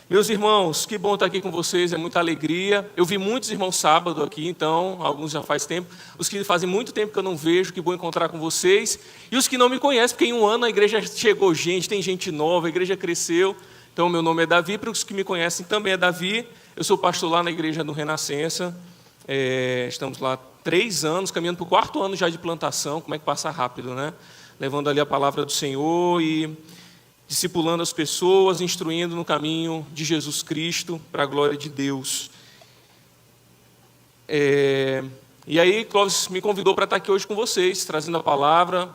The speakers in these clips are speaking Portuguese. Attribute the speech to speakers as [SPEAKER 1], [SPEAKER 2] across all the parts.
[SPEAKER 1] Meus irmãos, que bom estar aqui com vocês, é muita alegria. Eu vi muitos irmãos sábado aqui, então, alguns já faz tempo. Os que fazem muito tempo que eu não vejo, que bom encontrar com vocês. E os que não me conhecem, porque em um ano a igreja chegou gente, tem gente nova, a igreja cresceu. Então, meu nome é Davi, para os que me conhecem também é Davi. Eu sou pastor lá na igreja do Renascença. Estamos lá 3 anos, caminhando para o 4º ano já de plantação. Como é que passa rápido, né? Levando ali a palavra do Senhor e discipulando as pessoas, instruindo no caminho de Jesus Cristo, para a glória de Deus. E aí, Clóvis me convidou para estar aqui hoje com vocês, trazendo a palavra,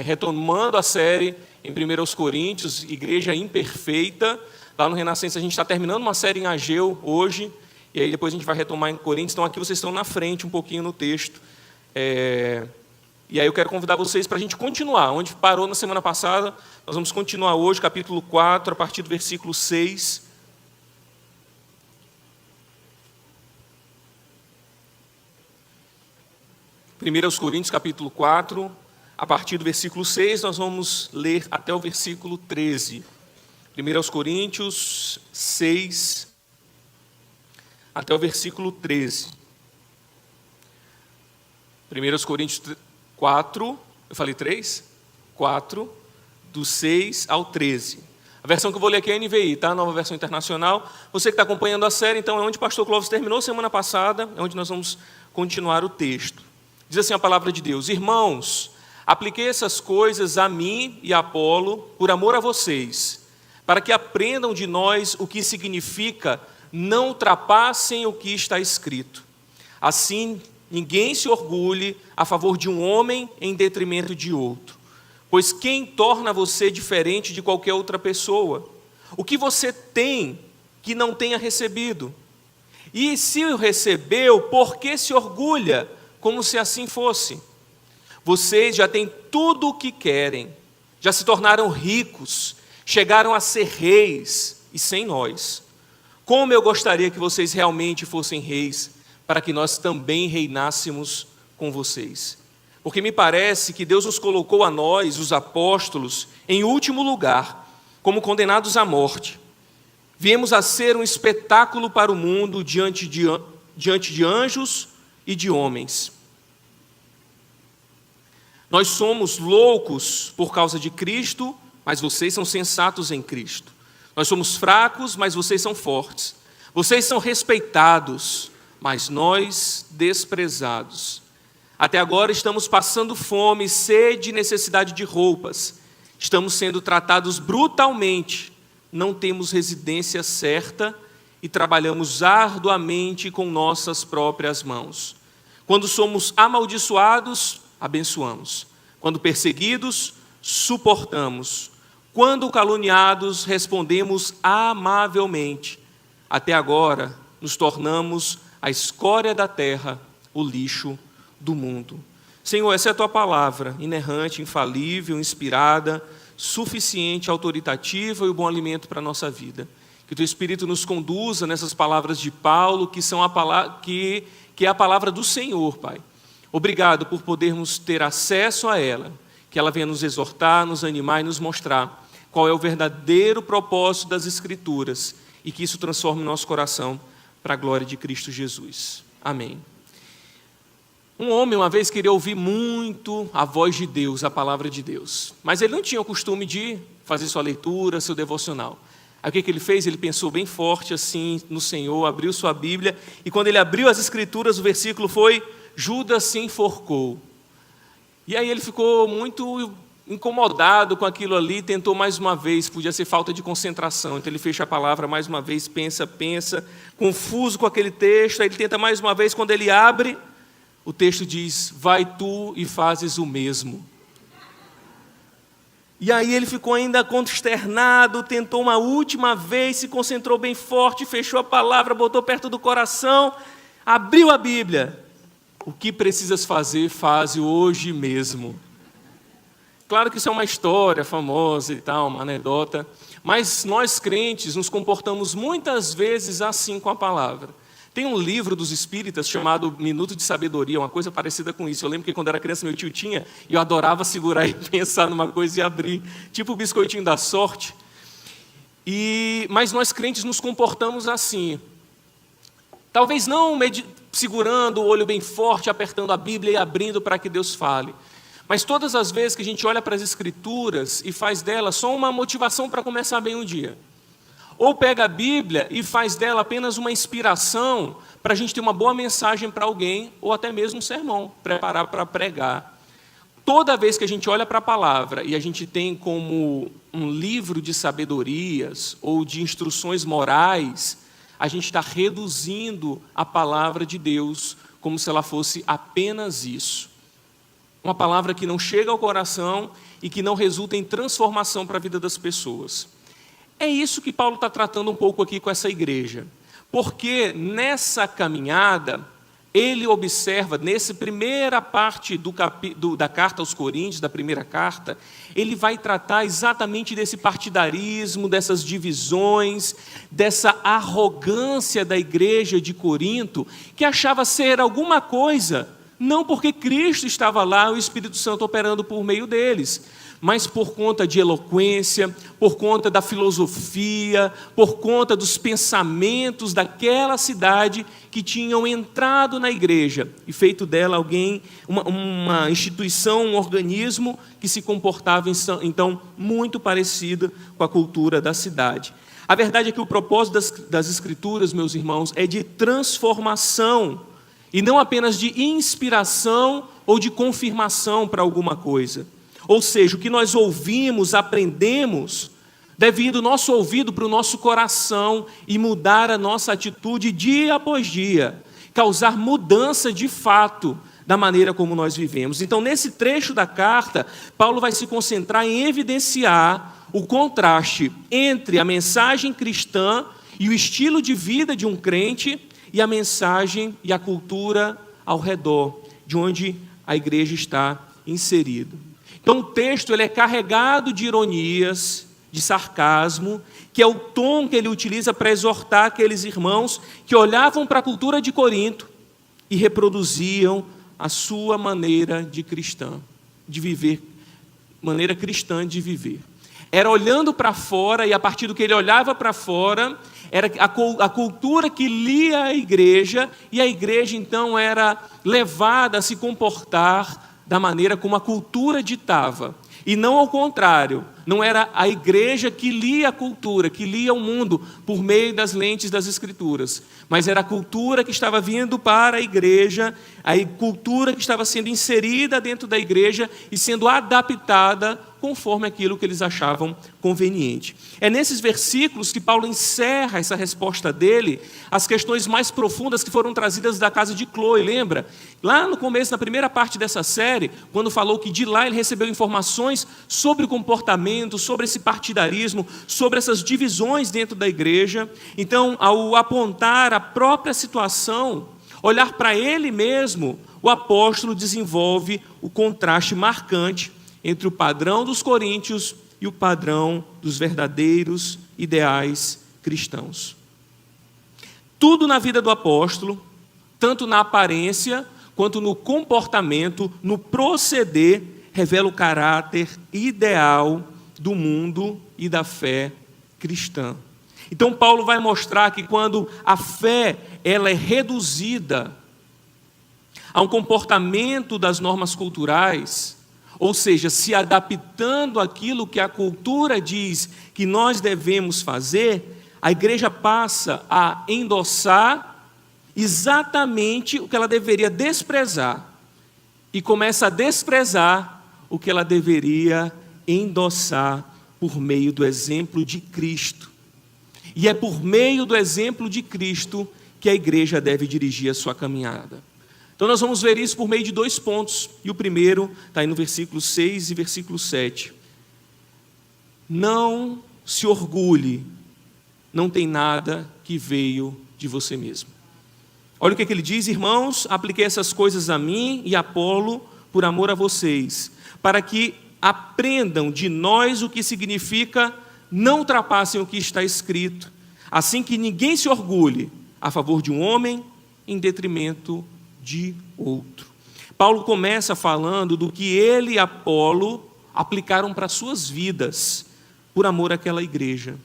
[SPEAKER 1] retomando a série em 1 Coríntios, Igreja Imperfeita. Lá no Renascença a gente está terminando uma série em Ageu hoje, e aí depois a gente vai retomar em Coríntios. Então aqui vocês estão na frente um pouquinho no texto. E aí eu quero convidar vocês para a gente continuar. Onde parou na semana passada, nós vamos continuar hoje, capítulo 4, a partir do versículo 6. Primeiros Coríntios, capítulo 4, a partir do versículo 6, nós vamos ler até o versículo 13. 1 Coríntios 6, até o versículo 13. 1 Coríntios 4, eu falei 3? 4, do 6 ao 13. A versão que eu vou ler aqui é a NVI, tá? Nova versão internacional. Você que está acompanhando a série, então é onde o pastor Clóvis terminou semana passada, é onde nós vamos continuar o texto. Diz assim a palavra de Deus: Irmãos, apliquei essas coisas a mim e a Apolo por amor a vocês, para que aprendam de nós o que significa não ultrapassem o que está escrito. Assim, ninguém se orgulhe a favor de um homem em detrimento de outro. Pois quem torna você diferente de qualquer outra pessoa? O que você tem que não tenha recebido? E se o recebeu, por que se orgulha, como se assim fosse? Vocês já têm tudo o que querem, já se tornaram ricos, chegaram a ser reis, e sem nós. Como eu gostaria que vocês realmente fossem reis, para que nós também reinássemos com vocês. Porque me parece que Deus nos colocou a nós, os apóstolos, em último lugar, como condenados à morte. Viemos a ser um espetáculo para o mundo diante de anjos e de homens. Nós somos loucos por causa de Cristo, mas vocês são sensatos em Cristo. Nós somos fracos, mas vocês são fortes. Vocês são respeitados, mas nós desprezados. Até agora estamos passando fome, sede e necessidade de roupas. Estamos sendo tratados brutalmente. Não temos residência certa e trabalhamos arduamente com nossas próprias mãos. Quando somos amaldiçoados, abençoamos. Quando perseguidos, suportamos. Quando caluniados, respondemos amavelmente. Até agora, nos tornamos a escória da terra, o lixo do mundo. Senhor, essa é a Tua palavra, inerrante, infalível, inspirada, suficiente, autoritativa e o bom alimento para a nossa vida. Que o Teu Espírito nos conduza nessas palavras de Paulo, que são que é a palavra do Senhor, Pai. Obrigado por podermos ter acesso a ela, que ela venha nos exortar, nos animar e nos mostrar qual é o verdadeiro propósito das Escrituras e que isso transforme o nosso coração para a glória de Cristo Jesus. Amém. Um homem uma vez queria ouvir muito a voz de Deus, a palavra de Deus, mas ele não tinha o costume de fazer sua leitura, seu devocional. Aí o que ele fez? Ele pensou bem forte assim no Senhor, abriu sua Bíblia, e quando ele abriu as Escrituras, o versículo foi: Judas se enforcou. E aí ele ficou muito incomodado com aquilo ali, tentou mais uma vez, podia ser falta de concentração, então ele fecha a palavra mais uma vez, pensa, confuso com aquele texto, aí ele tenta mais uma vez, quando ele abre, o texto diz: vai tu e fazes o mesmo. E aí ele ficou ainda consternado, tentou uma última vez, se concentrou bem forte, fechou a palavra, botou perto do coração, abriu a Bíblia. O que precisas fazer, faze hoje mesmo. Claro que isso é uma história famosa e tal, uma anedota, mas nós crentes nos comportamos muitas vezes assim com a palavra. Tem um livro dos espíritas chamado Minuto de Sabedoria, uma coisa parecida com isso. Eu lembro que quando era criança meu tio tinha, e eu adorava segurar e pensar numa coisa e abrir, tipo o biscoitinho da sorte. Mas nós crentes nos comportamos assim. Talvez não segurando o olho bem forte, apertando a Bíblia e abrindo para que Deus fale. Mas todas as vezes que a gente olha para as Escrituras e faz dela só uma motivação para começar bem o dia. Ou pega a Bíblia e faz dela apenas uma inspiração para a gente ter uma boa mensagem para alguém, ou até mesmo um sermão, preparar para pregar. Toda vez que a gente olha para a palavra e a gente tem como um livro de sabedorias ou de instruções morais, a gente está reduzindo a palavra de Deus como se ela fosse apenas isso. Uma palavra que não chega ao coração e que não resulta em transformação para a vida das pessoas. É isso que Paulo está tratando um pouco aqui com essa igreja. Porque nessa caminhada, ele observa, nessa primeira parte da carta aos Coríntios, da primeira carta, ele vai tratar exatamente desse partidarismo, dessas divisões, dessa arrogância da igreja de Corinto, que achava ser alguma coisa, não porque Cristo estava lá, o Espírito Santo operando por meio deles, mas por conta de eloquência, por conta da filosofia, por conta dos pensamentos daquela cidade que tinham entrado na igreja e feito dela uma instituição, um organismo que se comportava então muito parecido com a cultura da cidade. A verdade é que o propósito das Escrituras, meus irmãos, é de transformação e não apenas de inspiração ou de confirmação para alguma coisa. Ou seja, o que nós ouvimos, aprendemos, deve ir do nosso ouvido para o nosso coração e mudar a nossa atitude dia após dia, causar mudança de fato da maneira como nós vivemos. Então, nesse trecho da carta, Paulo vai se concentrar em evidenciar o contraste entre a mensagem cristã e o estilo de vida de um crente e a mensagem e a cultura ao redor, de onde a igreja está inserida. Então o texto ele é carregado de ironias, de sarcasmo, que é o tom que ele utiliza para exortar aqueles irmãos que olhavam para a cultura de Corinto e reproduziam a sua maneira de viver. Era olhando para fora, e a partir do que ele olhava para fora, era a cultura que lia a igreja, e a igreja então era levada a se comportar da maneira como a cultura ditava, e não ao contrário, não era a igreja que lia a cultura, que lia o mundo por meio das lentes das Escrituras, mas era a cultura que estava vindo para a igreja, a cultura que estava sendo inserida dentro da igreja e sendo adaptada conforme aquilo que eles achavam conveniente. É nesses versículos que Paulo encerra essa resposta dele, as questões mais profundas que foram trazidas da casa de Cloe, lembra? Lá no começo, na primeira parte dessa série, quando falou que de lá ele recebeu informações sobre o comportamento, sobre esse partidarismo, sobre essas divisões dentro da igreja. Então, ao apontar a própria situação, olhar para ele mesmo, o apóstolo desenvolve o contraste marcante entre o padrão dos coríntios e o padrão dos verdadeiros ideais cristãos. Tudo na vida do apóstolo, tanto na aparência, quanto no comportamento, no proceder, revela o caráter ideal do mundo e da fé cristã. Então Paulo vai mostrar que quando a fé ela é reduzida a um comportamento das normas culturais, ou seja, se adaptando àquilo que a cultura diz que nós devemos fazer, a igreja passa a endossar exatamente o que ela deveria desprezar e começa a desprezar o que ela deveria endossar por meio do exemplo de Cristo. E é por meio do exemplo de Cristo que a igreja deve dirigir a sua caminhada. Então nós vamos ver isso por meio de 2 pontos. E o primeiro está aí no versículo 6 e versículo 7. Não se orgulhe, não tem nada que veio de você mesmo. Olha o que ele diz: irmãos, apliquei essas coisas a mim e a Apolo por amor a vocês, para que aprendam de nós o que significa não ultrapassem o que está escrito, assim que ninguém se orgulhe a favor de um homem em detrimento de outro. Paulo começa falando do que ele e Apolo aplicaram para suas vidas, por amor àquela igreja.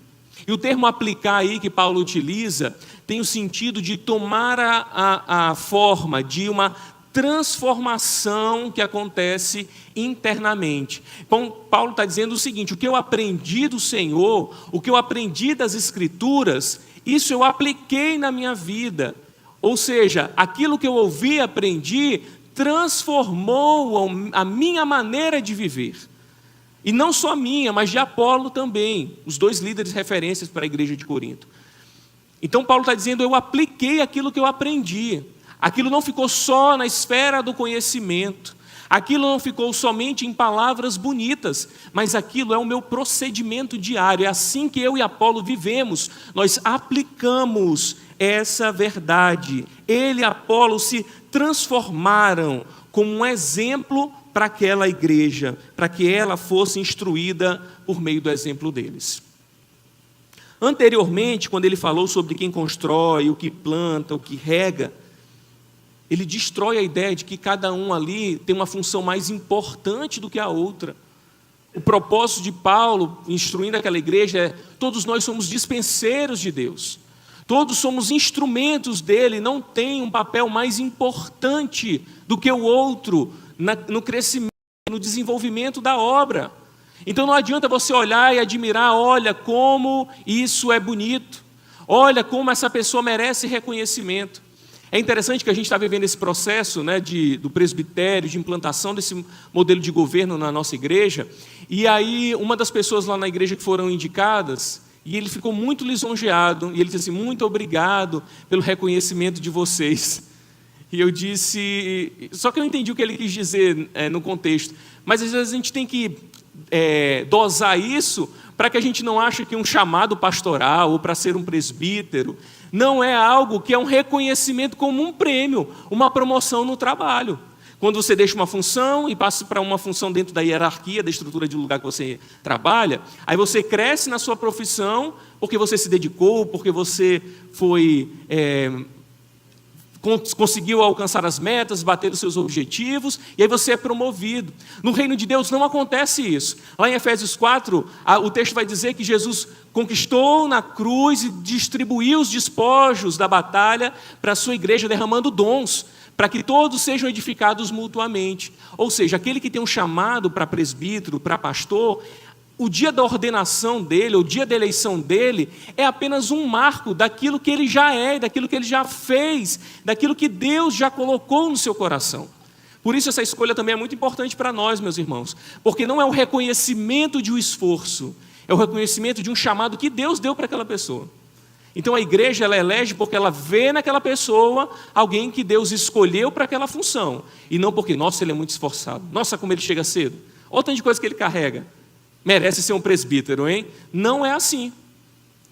[SPEAKER 1] E o termo aplicar aí que Paulo utiliza tem o sentido de tomar a forma de uma transformação que acontece internamente. Então, Paulo está dizendo o seguinte: o que eu aprendi do Senhor, o que eu aprendi das Escrituras, isso eu apliquei na minha vida. Ou seja, aquilo que eu ouvi e aprendi transformou a minha maneira de viver. E não só a minha, mas de Apolo também, os dois líderes referências para a igreja de Corinto. Então Paulo está dizendo, eu apliquei aquilo que eu aprendi. Aquilo não ficou só na esfera do conhecimento. Aquilo não ficou somente em palavras bonitas, mas aquilo é o meu procedimento diário. É assim que eu e Apolo vivemos. Nós aplicamos essa verdade. Ele e Apolo se transformaram como um exemplo para aquela igreja, para que ela fosse instruída por meio do exemplo deles. Anteriormente, quando ele falou sobre quem constrói, o que planta, o que rega, ele destrói a ideia de que cada um ali tem uma função mais importante do que a outra. O propósito de Paulo, instruindo aquela igreja, é: todos nós somos dispenseiros de Deus. Todos somos instrumentos dele, não tem um papel mais importante do que o outro no crescimento, no desenvolvimento da obra. Então não adianta você olhar e admirar, olha como isso é bonito, olha como essa pessoa merece reconhecimento. É interessante que a gente está vivendo esse processo, né, do presbitério, de implantação desse modelo de governo na nossa igreja, e aí uma das pessoas lá na igreja que foram indicadas, e ele ficou muito lisonjeado, e ele disse assim: muito obrigado pelo reconhecimento de vocês. E eu disse, só que eu entendi o que ele quis dizer no contexto, mas às vezes a gente tem que dosar isso para que a gente não ache que um chamado pastoral ou para ser um presbítero não é algo que é um reconhecimento como um prêmio, uma promoção no trabalho. Quando você deixa uma função e passa para uma função dentro da hierarquia, da estrutura de lugar que você trabalha, aí você cresce na sua profissão porque você se dedicou, porque você foi... conseguiu alcançar as metas, bater os seus objetivos, e aí você é promovido. No reino de Deus não acontece isso. Lá em Efésios 4, o texto vai dizer que Jesus conquistou na cruz e distribuiu os despojos da batalha para a sua igreja, derramando dons, para que todos sejam edificados mutuamente. Ou seja, aquele que tem um chamado para presbítero, para pastor, o dia da ordenação dele, o dia da eleição dele, é apenas um marco daquilo que ele já é, daquilo que ele já fez, daquilo que Deus já colocou no seu coração. Por isso essa escolha também é muito importante para nós, meus irmãos, porque não é o reconhecimento de um esforço, é o reconhecimento de um chamado que Deus deu para aquela pessoa. Então a igreja, ela elege porque ela vê naquela pessoa alguém que Deus escolheu para aquela função, e não porque, nossa, ele é muito esforçado, nossa, como ele chega cedo, olha tanta coisa que ele carrega, merece ser um presbítero, hein? Não é assim.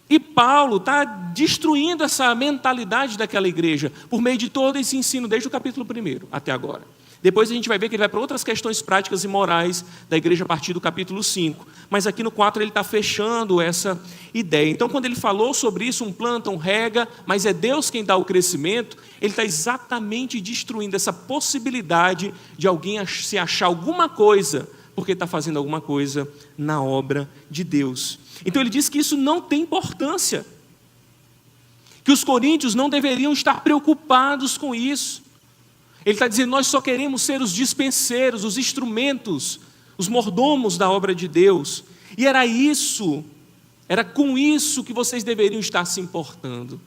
[SPEAKER 1] E Paulo está destruindo essa mentalidade daquela igreja por meio de todo esse ensino, desde o capítulo 1 até agora. Depois a gente vai ver que ele vai para outras questões práticas e morais da igreja a partir do capítulo 5. Mas aqui no 4 ele está fechando essa ideia. Então, quando ele falou sobre isso, um planta, um rega, mas é Deus quem dá o crescimento, ele está exatamente destruindo essa possibilidade de alguém se achar alguma coisa porque está fazendo alguma coisa na obra de Deus. Então ele diz que isso não tem importância, que os coríntios não deveriam estar preocupados com isso. Ele está dizendo, nós só queremos ser os dispenseiros, os instrumentos, os mordomos da obra de Deus. E era com isso que vocês deveriam estar se importando.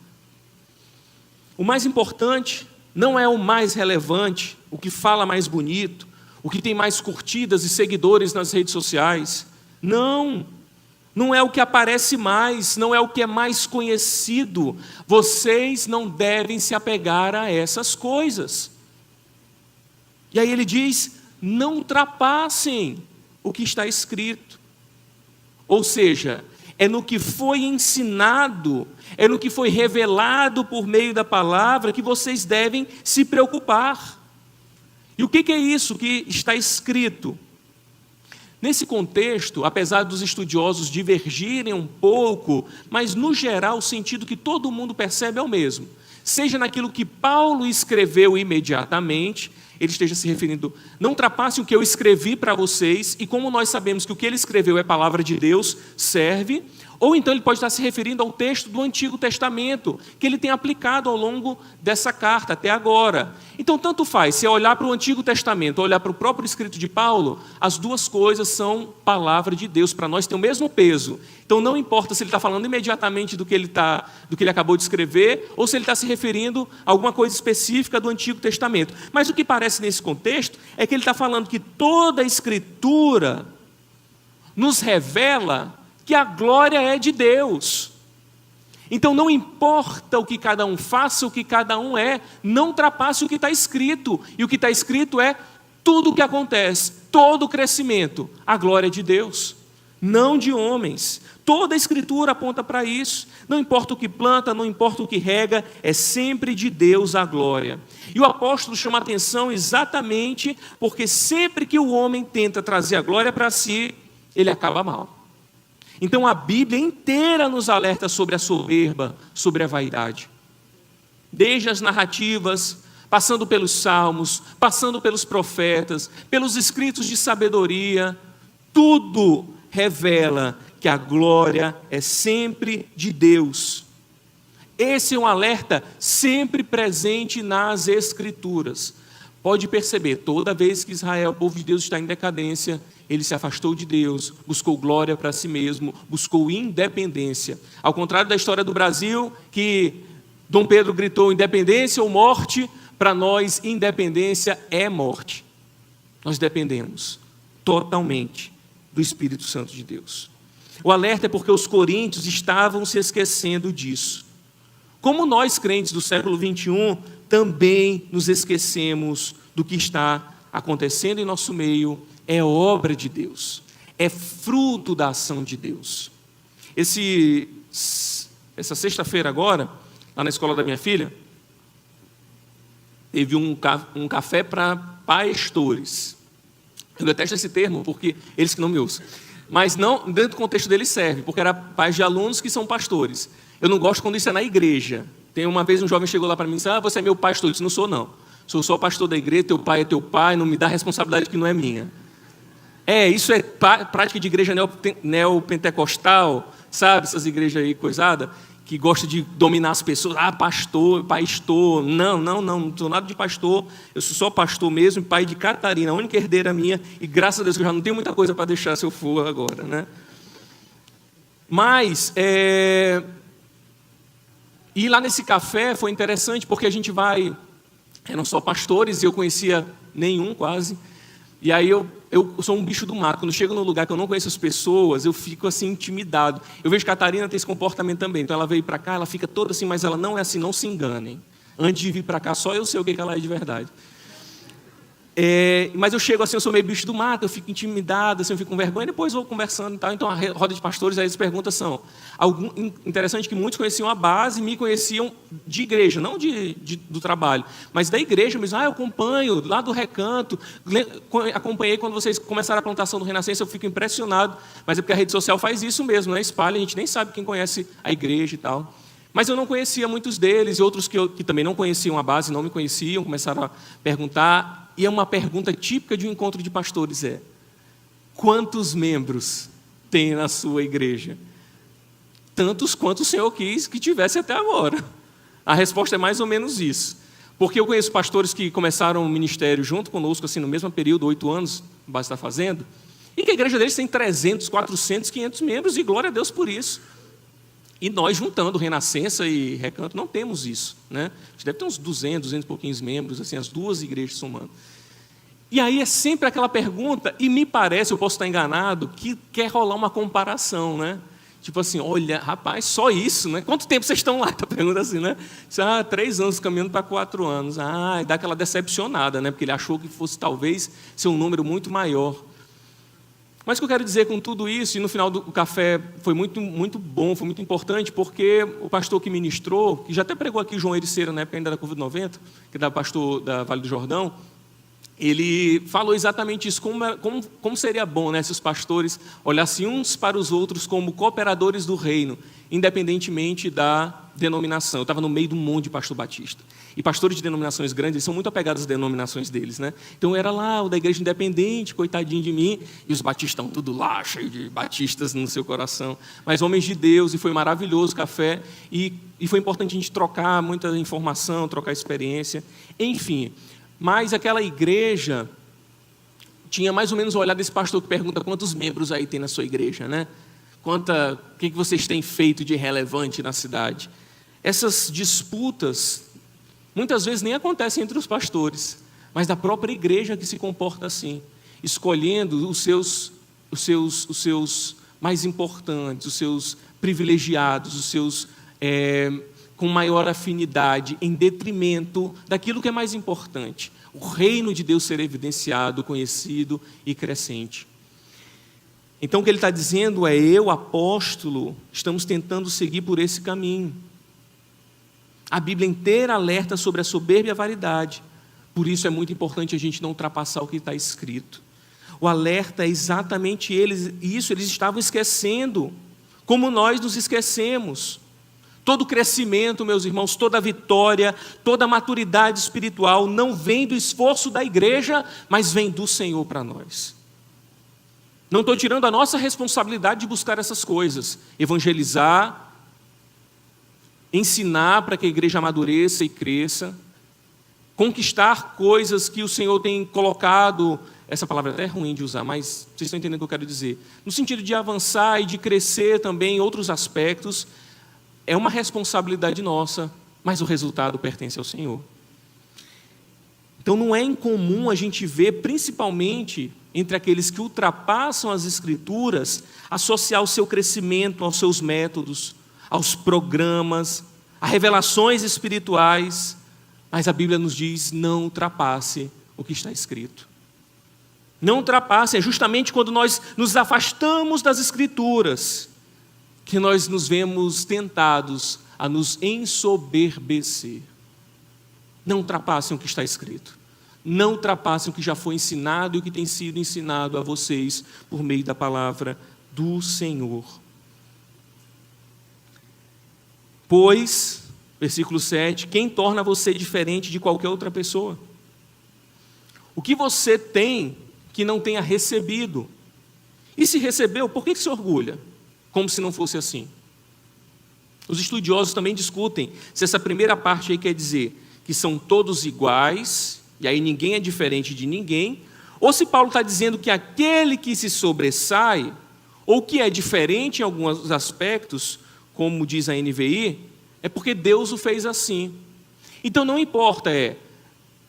[SPEAKER 1] O mais importante não é o mais relevante, o que fala mais bonito, o que tem mais curtidas e seguidores nas redes sociais. Não é o que aparece mais, não é o que é mais conhecido. Vocês não devem se apegar a essas coisas. E aí ele diz, não ultrapassem o que está escrito. Ou seja, é no que foi ensinado, é no que foi revelado por meio da palavra que vocês devem se preocupar. E o que é isso que está escrito? Nesse contexto, apesar dos estudiosos divergirem um pouco, mas no geral o sentido que todo mundo percebe é o mesmo. Seja naquilo que Paulo escreveu imediatamente, ele esteja se referindo, não ultrapasse o que eu escrevi para vocês, e como nós sabemos que o que ele escreveu é palavra de Deus, serve. Ou então ele pode estar se referindo ao texto do Antigo Testamento, que ele tem aplicado ao longo dessa carta, até agora. Então, tanto faz, se é olhar para o Antigo Testamento ou olhar para o próprio escrito de Paulo, as duas coisas são palavra de Deus, para nós tem o mesmo peso. Então, não importa se ele está falando imediatamente do que ele acabou de escrever, ou se ele está se referindo a alguma coisa específica do Antigo Testamento. Mas o que parece nesse contexto é que ele está falando que toda a Escritura nos revela que a glória é de Deus. Então não importa o que cada um faça, o que cada um é, não ultrapasse o que está escrito. E o que está escrito é tudo o que acontece, todo o crescimento, a glória é de Deus, não de homens. Toda a Escritura aponta para isso. Não importa o que planta, não importa o que rega, é sempre de Deus a glória. E o apóstolo chama a atenção exatamente porque sempre que o homem tenta trazer a glória para si, ele acaba mal. Então a Bíblia inteira nos alerta sobre a soberba, sobre a vaidade. Desde as narrativas, passando pelos salmos, passando pelos profetas, pelos escritos de sabedoria, tudo revela que a glória é sempre de Deus. Esse é um alerta sempre presente nas Escrituras. Pode perceber, toda vez que Israel, o povo de Deus, está em decadência, ele se afastou de Deus, buscou glória para si mesmo, buscou independência. Ao contrário da história do Brasil, que Dom Pedro gritou independência ou morte, para nós independência é morte. Nós dependemos totalmente do Espírito Santo de Deus. O alerta é porque os coríntios estavam se esquecendo disso. Como nós, crentes do século 21, também nos esquecemos do que está acontecendo em nosso meio, é obra de Deus, é fruto da ação de Deus. Essa sexta-feira agora, lá na escola da minha filha, teve um café para pastores. Eu detesto esse termo, porque eles que não me usam. Mas não, dentro do contexto dele serve, porque era pais de alunos que são pastores. Eu não gosto quando isso é na igreja. Tem uma vez um jovem chegou lá para mim e disse, você é meu pastor. Eu disse, não sou não. Sou só pastor da igreja, teu pai é teu pai, não me dá responsabilidade que não é minha. Isso é prática de igreja neopentecostal, sabe? Essas igrejas aí, coisada, que gostam de dominar as pessoas. Pastor. Não sou nada de pastor. Eu sou só pastor mesmo, pai de Catarina, a única herdeira minha. E graças a Deus que eu já não tenho muita coisa para deixar se eu for agora, né? Mas, e lá nesse café foi interessante, porque a gente eram só pastores, e eu conhecia nenhum quase. E aí eu sou um bicho do mato. Quando eu chego num lugar que eu não conheço as pessoas, eu fico assim intimidado. Eu vejo que a Catarina tem esse comportamento também. Então ela veio para cá, ela fica toda assim, mas ela não é assim, não se enganem. Antes de vir para cá, só eu sei o que ela é de verdade. Mas eu chego assim, eu sou meio bicho do mato, eu fico intimidado, assim, eu fico com vergonha, depois vou conversando e tal. Então a roda de pastores, aí as perguntas são... Interessante que muitos conheciam a base, me conheciam de igreja, não do trabalho, mas da igreja mesmo. Eu acompanho lá do Recanto, acompanhei quando vocês começaram a plantação do Renascença, eu fico impressionado, mas é porque a rede social faz isso mesmo, né? Espalha, a gente nem sabe quem conhece a igreja e tal. Mas eu não conhecia muitos deles, e outros que também não conheciam a base, não me conheciam, começaram a perguntar. E é uma pergunta típica de um encontro de pastores, quantos membros tem na sua igreja? Tantos quanto o Senhor quis que tivesse até agora. A resposta é mais ou menos isso. Porque eu conheço pastores que começaram o ministério junto conosco, assim, no mesmo período, 8 anos, o base está fazendo, e que a igreja deles tem 300, 400, 500 membros, e glória a Deus por isso. E nós, juntando Renascença e Recanto, não temos isso, né? A gente deve ter uns 200 e pouquinhos membros, assim, as duas igrejas somando. E aí é sempre aquela pergunta, e me parece, eu posso estar enganado, que quer rolar uma comparação, né? Tipo assim, olha, rapaz, só isso, né? Quanto tempo vocês estão lá? Está perguntando assim, né? 3 anos, caminhando para 4 anos. E dá aquela decepcionada, né? Porque ele achou que fosse, talvez, ser um número muito maior. Mas o que eu quero dizer com tudo isso, e no final do café foi muito, muito bom, foi muito importante, porque o pastor que ministrou, que já até pregou aqui João Ericeira, na época ainda da Covid-90, que era pastor da Vale do Jordão, ele falou exatamente isso, como seria bom, né, se os pastores olhassem uns para os outros como cooperadores do reino, independentemente da denominação. Eu estava no meio de um monte de pastor batista. E pastores de denominações grandes, eles são muito apegados às denominações deles, né? Então eu era lá, o da igreja independente, coitadinho de mim, e os batistas estão tudo lá, cheio de batistas no seu coração. Mas homens de Deus, e foi maravilhoso o café, e foi importante a gente trocar muita informação, trocar experiência, enfim. Mas aquela igreja tinha mais ou menos o olhar desse pastor que pergunta quantos membros aí tem na sua igreja, né? O que vocês têm feito de relevante na cidade? Essas disputas, muitas vezes nem acontecem entre os pastores, mas da própria igreja que se comporta assim, escolhendo os seus mais importantes, os seus privilegiados, os seus com maior afinidade, em detrimento daquilo que é mais importante, o reino de Deus ser evidenciado, conhecido e crescente. Então o que ele está dizendo é, eu, apóstolo, estamos tentando seguir por esse caminho. A Bíblia inteira alerta sobre a soberba e a vaidade. Por isso é muito importante a gente não ultrapassar o que está escrito. O alerta é exatamente isso, eles estavam esquecendo, como nós nos esquecemos. Todo crescimento, meus irmãos, toda vitória, toda maturidade espiritual não vem do esforço da igreja, mas vem do Senhor para nós. Não estou tirando a nossa responsabilidade de buscar essas coisas, evangelizar, ensinar para que a igreja amadureça e cresça, conquistar coisas que o Senhor tem colocado, essa palavra é até ruim de usar, mas vocês estão entendendo o que eu quero dizer, no sentido de avançar e de crescer também em outros aspectos, é uma responsabilidade nossa, mas o resultado pertence ao Senhor. Então não é incomum a gente ver, principalmente entre aqueles que ultrapassam as Escrituras, associar o seu crescimento aos seus métodos, aos programas, a revelações espirituais, mas a Bíblia nos diz, não ultrapasse o que está escrito. Não ultrapasse, é justamente quando nós nos afastamos das Escrituras, que nós nos vemos tentados a nos ensoberbecer. Não ultrapassem o que está escrito. Não ultrapassem o que já foi ensinado e o que tem sido ensinado a vocês por meio da palavra do Senhor. Pois, versículo 7, quem torna você diferente de qualquer outra pessoa? O que você tem que não tenha recebido? E se recebeu, por que se orgulha? Como se não fosse assim. Os estudiosos também discutem se essa primeira parte aí quer dizer que são todos iguais, e aí ninguém é diferente de ninguém, ou se Paulo está dizendo que aquele que se sobressai, ou que é diferente em alguns aspectos, como diz a NVI, é porque Deus o fez assim. Então não importa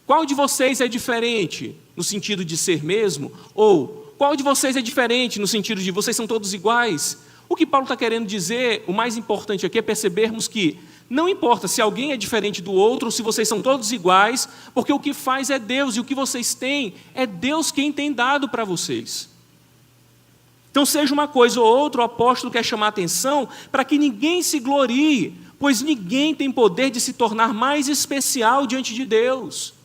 [SPEAKER 1] qual de vocês é diferente, no sentido de ser mesmo, ou qual de vocês é diferente, no sentido de vocês são todos iguais. O que Paulo está querendo dizer, o mais importante aqui é percebermos que não importa se alguém é diferente do outro, ou se vocês são todos iguais, porque o que faz é Deus, e o que vocês têm é Deus quem tem dado para vocês. Então seja uma coisa ou outra, o apóstolo quer chamar a atenção para que ninguém se glorie, pois ninguém tem poder de se tornar mais especial diante de Deus.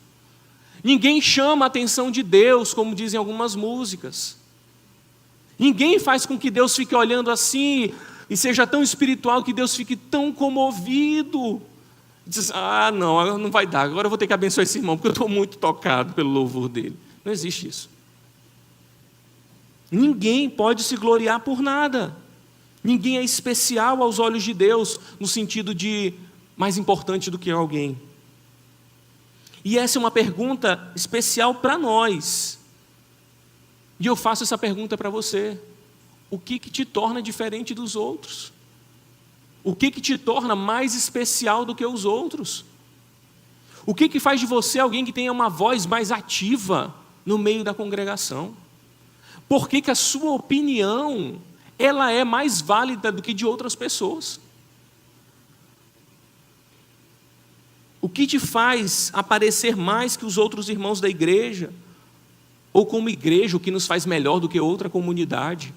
[SPEAKER 1] Ninguém chama a atenção de Deus, como dizem algumas músicas. Ninguém faz com que Deus fique olhando assim e seja tão espiritual que Deus fique tão comovido. Diz, não vai dar, agora eu vou ter que abençoar esse irmão, porque eu estou muito tocado pelo louvor dele. Não existe isso. Ninguém pode se gloriar por nada. Ninguém é especial aos olhos de Deus, no sentido de mais importante do que alguém. E essa é uma pergunta especial para nós. E eu faço essa pergunta para você. O que te torna diferente dos outros? O que te torna mais especial do que os outros? O que faz de você alguém que tenha uma voz mais ativa no meio da congregação? Por que a sua opinião ela é mais válida do que de outras pessoas? O que te faz aparecer mais que os outros irmãos da igreja? Ou como igreja, o que nos faz melhor do que outra comunidade?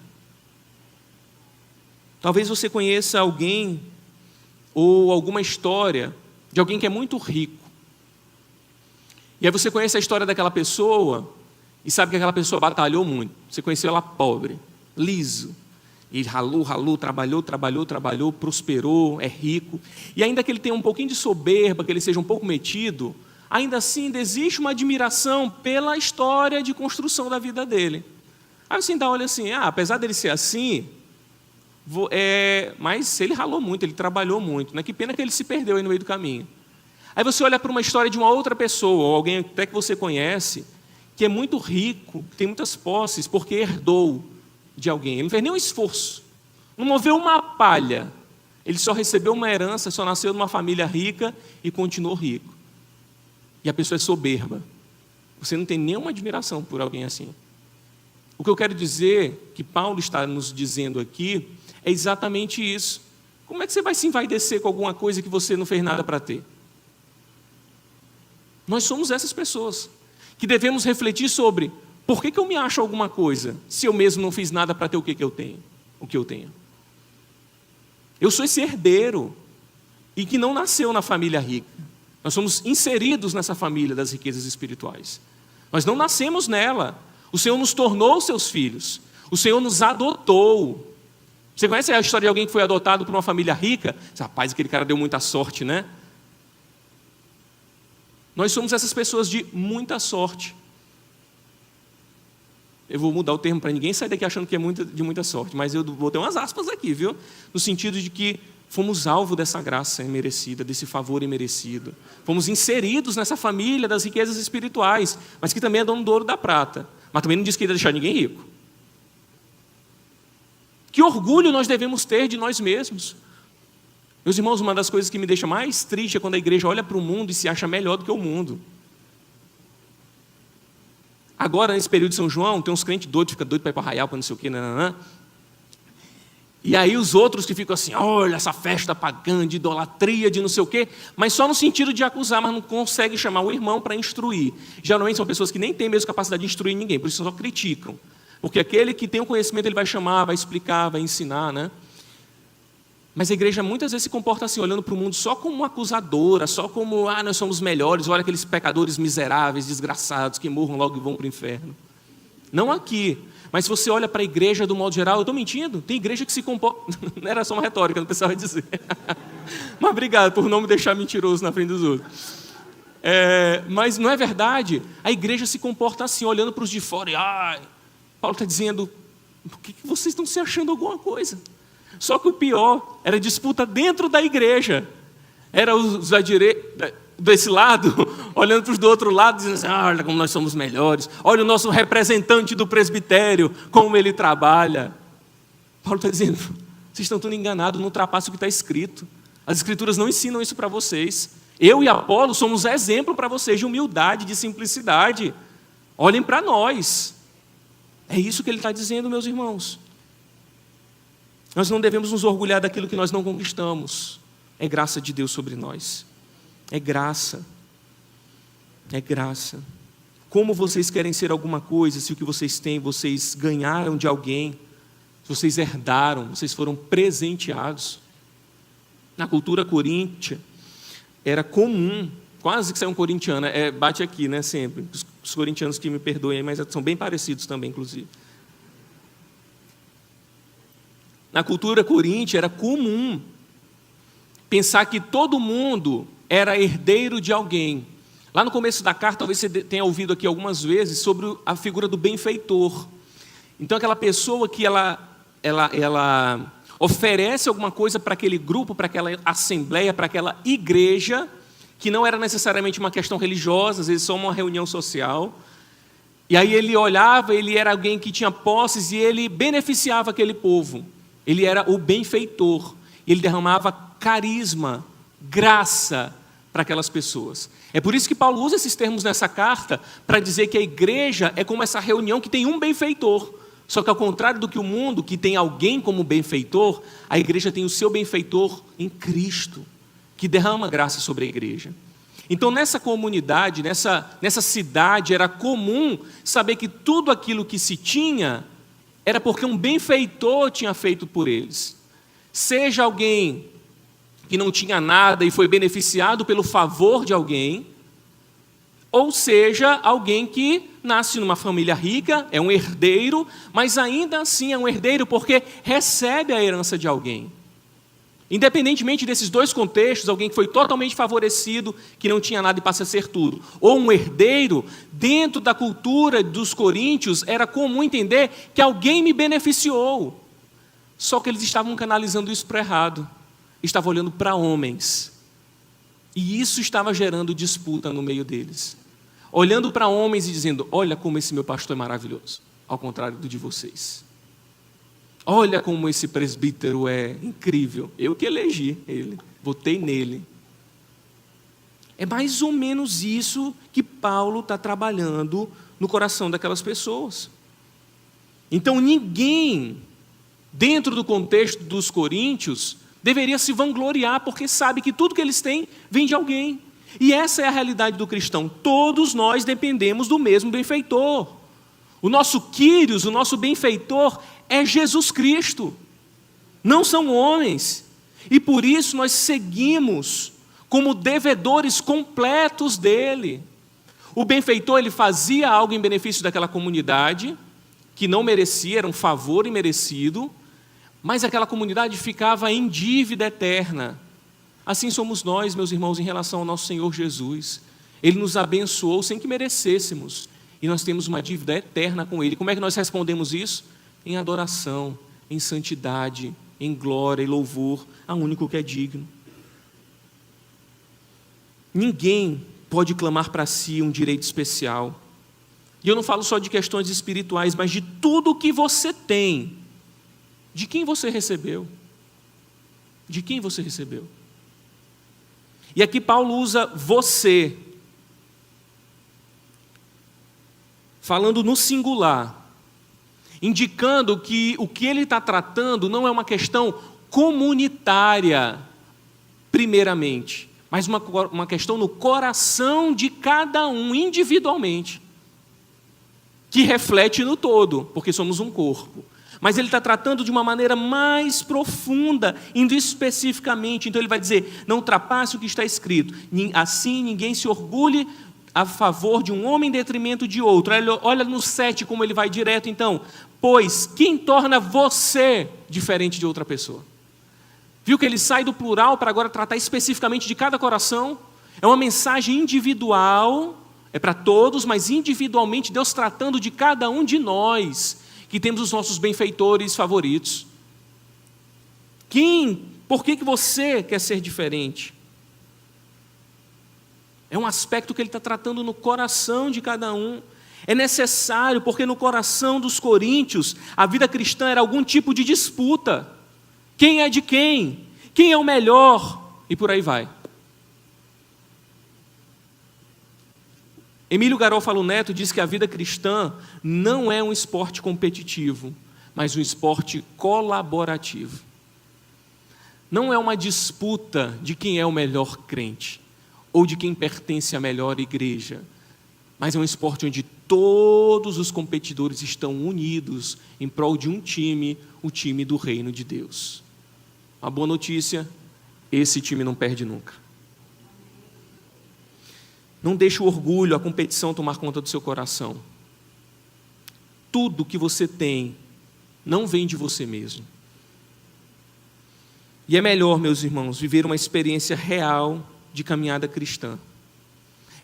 [SPEAKER 1] Talvez você conheça alguém ou alguma história de alguém que é muito rico.
[SPEAKER 2] E aí você conhece a história daquela pessoa e sabe que aquela pessoa batalhou muito. Você conheceu ela pobre, liso. E ralou, trabalhou, prosperou, é rico. E ainda que ele tenha um pouquinho de soberba, que ele seja um pouco metido, ainda assim ainda existe uma admiração pela história de construção da vida dele. Aí você ainda olha assim, apesar dele ser assim, mas ele ralou muito, ele trabalhou muito, né? Que pena que ele se perdeu aí no meio do caminho. Aí você olha para uma história de uma outra pessoa, ou alguém até que você conhece, que é muito rico, tem muitas posses, porque herdou de alguém. Ele não fez nenhum esforço, não moveu uma palha. Ele só recebeu uma herança, só nasceu numa família rica e continuou rico. E a pessoa é soberba. Você não tem nenhuma admiração por alguém assim. O que eu quero dizer, que Paulo está nos dizendo aqui, é exatamente isso. Como é que você vai se envaidecer com alguma coisa que você não fez nada para ter? Nós somos essas pessoas que devemos refletir sobre por que eu me acho alguma coisa se eu mesmo não fiz nada para ter o que eu tenho, o que eu tenho. Eu sou esse herdeiro e que não nasceu na família rica. Nós somos inseridos nessa família das riquezas espirituais. Nós não nascemos nela. O Senhor nos tornou seus filhos. O Senhor nos adotou. Você conhece a história de alguém que foi adotado por uma família rica? Rapaz, aquele cara deu muita sorte, né? Nós somos essas pessoas de muita sorte. Eu vou mudar o termo para ninguém sair daqui achando que é de muita sorte, mas eu vou ter umas aspas aqui, viu? No sentido de que fomos alvo dessa graça imerecida, desse favor imerecido. Fomos inseridos nessa família das riquezas espirituais, mas que também é dono do ouro e da prata. Mas também não diz que ia deixar ninguém rico. Que orgulho nós devemos ter de nós mesmos. Meus irmãos, uma das coisas que me deixa mais triste é quando a igreja olha para o mundo e se acha melhor do que o mundo. Agora, nesse período de São João, tem uns crentes doidos, ficam doidos para ir para Arraial, para não sei o quê, nananã. E aí os outros que ficam assim, olha essa festa pagã, de idolatria, de não sei o quê, mas só no sentido de acusar, mas não consegue chamar o irmão para instruir. Geralmente são pessoas que nem têm mesmo capacidade de instruir ninguém, por isso só criticam. Porque aquele que tem o conhecimento, ele vai chamar, vai explicar, vai ensinar, né? Mas a igreja muitas vezes se comporta assim, olhando para o mundo só como uma acusadora, só como, nós somos melhores, olha aqueles pecadores miseráveis, desgraçados, que morram logo e vão para o inferno. Não aqui, mas se você olha para a igreja do modo geral, eu estou mentindo? Tem igreja que se comporta... Não era só uma retórica, não precisava dizer. Mas obrigado por não me deixar mentiroso na frente dos outros. Mas não é verdade? A igreja se comporta assim, olhando para os de fora e, Paulo está dizendo, por que vocês estão se achando alguma coisa? Só que o pior era disputa dentro da igreja. Era os da direita, desse lado, olhando para os do outro lado, dizendo assim, olha como nós somos melhores. Olha o nosso representante do presbitério, como ele trabalha. Paulo está dizendo, vocês estão tudo enganados, não ultrapassem o que está escrito. As escrituras não ensinam isso para vocês. Eu e Apolo somos exemplo para vocês de humildade, de simplicidade. Olhem para nós. É isso que ele está dizendo, meus irmãos. Nós não devemos nos orgulhar daquilo que nós não conquistamos. É graça de Deus sobre nós. É graça. É graça. Como vocês querem ser alguma coisa, se o que vocês têm, vocês ganharam de alguém, se vocês herdaram, vocês foram presenteados. Na cultura coríntia, era comum, quase que saiu um corintiano, bate aqui, né, sempre. Os corintianos que me perdoem, mas são bem parecidos também, inclusive. Na cultura coríntia era comum pensar que todo mundo era herdeiro de alguém. Lá no começo da carta, talvez você tenha ouvido aqui algumas vezes sobre a figura do benfeitor. Então, aquela pessoa que ela oferece alguma coisa para aquele grupo, para aquela assembleia, para aquela igreja, que não era necessariamente uma questão religiosa, às vezes só uma reunião social. E aí ele olhava, ele era alguém que tinha posses e ele beneficiava aquele povo. Ele era o benfeitor. Ele derramava carisma, graça para aquelas pessoas. É por isso que Paulo usa esses termos nessa carta, para dizer que a igreja é como essa reunião que tem um benfeitor. Só que ao contrário do que o mundo, que tem alguém como benfeitor, a igreja tem o seu benfeitor em Cristo, que derrama graça sobre a igreja. Então nessa comunidade, nessa cidade, era comum saber que tudo aquilo que se tinha era porque um benfeitor tinha feito por eles. Seja alguém que não tinha nada e foi beneficiado pelo favor de alguém, ou seja, alguém que nasce numa família rica, é um herdeiro, mas ainda assim é um herdeiro porque recebe a herança de alguém. Independentemente desses dois contextos, alguém que foi totalmente favorecido, que não tinha nada e passa a ser tudo, ou um herdeiro, dentro da cultura dos coríntios, era comum entender que alguém me beneficiou. Só que eles estavam canalizando isso para o errado, estavam olhando para homens. E isso estava gerando disputa no meio deles. Olhando para homens e dizendo, olha como esse meu pastor é maravilhoso, ao contrário do de vocês. Olha como esse presbítero é incrível. Eu que elegi ele, votei nele. É mais ou menos isso que Paulo está trabalhando no coração daquelas pessoas. Então ninguém, dentro do contexto dos coríntios, deveria se vangloriar, porque sabe que tudo que eles têm vem de alguém. E essa é a realidade do cristão. Todos nós dependemos do mesmo benfeitor. O nosso Quírios, o nosso benfeitor, é Jesus Cristo, não são homens, e por isso nós seguimos como devedores completos dele. O benfeitor, ele fazia algo em benefício daquela comunidade, que não merecia, era um favor imerecido, mas aquela comunidade ficava em dívida eterna. Assim somos nós, meus irmãos, em relação ao nosso Senhor Jesus. Ele nos abençoou sem que merecêssemos, e nós temos uma dívida eterna com ele. Como é que nós respondemos isso? Em adoração, em santidade, em glória e louvor ao único que é digno. Ninguém pode clamar para si um direito especial. E eu não falo só de questões espirituais, mas de tudo o que você tem. De quem você recebeu? De quem você recebeu? E aqui Paulo usa você, falando no singular, indicando que o que ele está tratando não é uma questão comunitária, primeiramente, mas uma questão no coração de cada um, individualmente, que reflete no todo, porque somos um corpo. Mas ele está tratando de uma maneira mais profunda, indo especificamente. Então ele vai dizer, não ultrapasse o que está escrito, assim ninguém se orgulhe a favor de um homem em detrimento de outro. Olha no 7 como ele vai direto então. Pois quem torna você diferente de outra pessoa? Viu que ele sai do plural para agora tratar especificamente de cada coração? É uma mensagem individual, é para todos, mas individualmente Deus tratando de cada um de nós, que temos os nossos benfeitores favoritos. Por que você quer ser diferente? É um aspecto que ele está tratando no coração de cada um. É necessário, porque no coração dos coríntios, a vida cristã era algum tipo de disputa. Quem é de quem? Quem é o melhor? E por aí vai. Emílio Garofalo Neto diz que a vida cristã não é um esporte competitivo, mas um esporte colaborativo. Não é uma disputa de quem é o melhor crente, ou de quem pertence à melhor igreja, mas é um esporte onde todos os competidores estão unidos em prol de um time, o time do reino de Deus. A boa notícia, esse time não perde nunca. Não deixe o orgulho, a competição tomar conta do seu coração. Tudo que você tem não vem de você mesmo. E é melhor, meus irmãos, viver uma experiência real de caminhada cristã.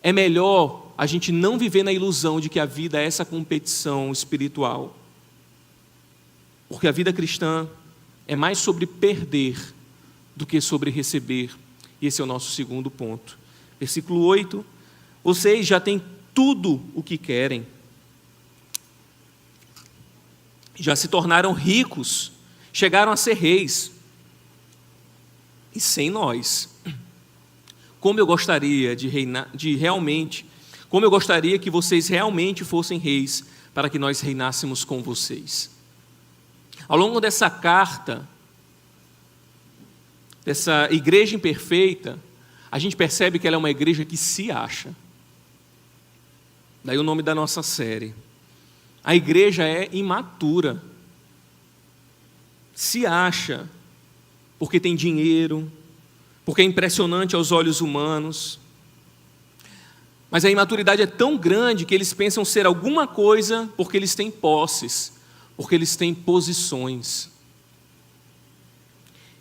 [SPEAKER 2] É melhor a gente não viver na ilusão de que a vida é essa competição espiritual. Porque a vida cristã é mais sobre perder do que sobre receber. E esse é o nosso segundo ponto. Versículo 8. Vocês já têm tudo o que querem. Já se tornaram ricos, chegaram a ser reis. E sem nós. Como eu gostaria como eu gostaria que vocês realmente fossem reis, para que nós reinássemos com vocês. Ao longo dessa carta, dessa igreja imperfeita, a gente percebe que ela é uma igreja que se acha. Daí o nome da nossa série. A igreja é imatura. Se acha, porque tem dinheiro, porque é impressionante aos olhos humanos. Mas a imaturidade é tão grande que eles pensam ser alguma coisa porque eles têm posses, porque eles têm posições.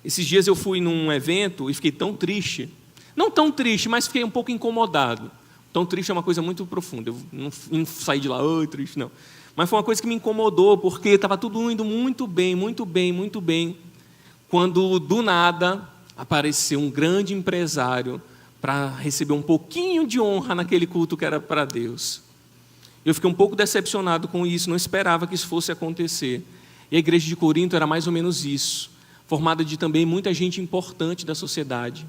[SPEAKER 2] Esses dias eu fui num evento e fiquei tão triste. Não tão triste, mas fiquei um pouco incomodado. Tão triste é uma coisa muito profunda. Eu não saí de lá, triste, não. Mas foi uma coisa que me incomodou, porque estava tudo indo muito bem, muito bem, muito bem. Quando, do nada, apareceu um grande empresário para receber um pouquinho de honra naquele culto que era para Deus. Eu fiquei um pouco decepcionado com isso, não esperava que isso fosse acontecer. E a igreja de Corinto era mais ou menos isso, formada de também muita gente importante da sociedade,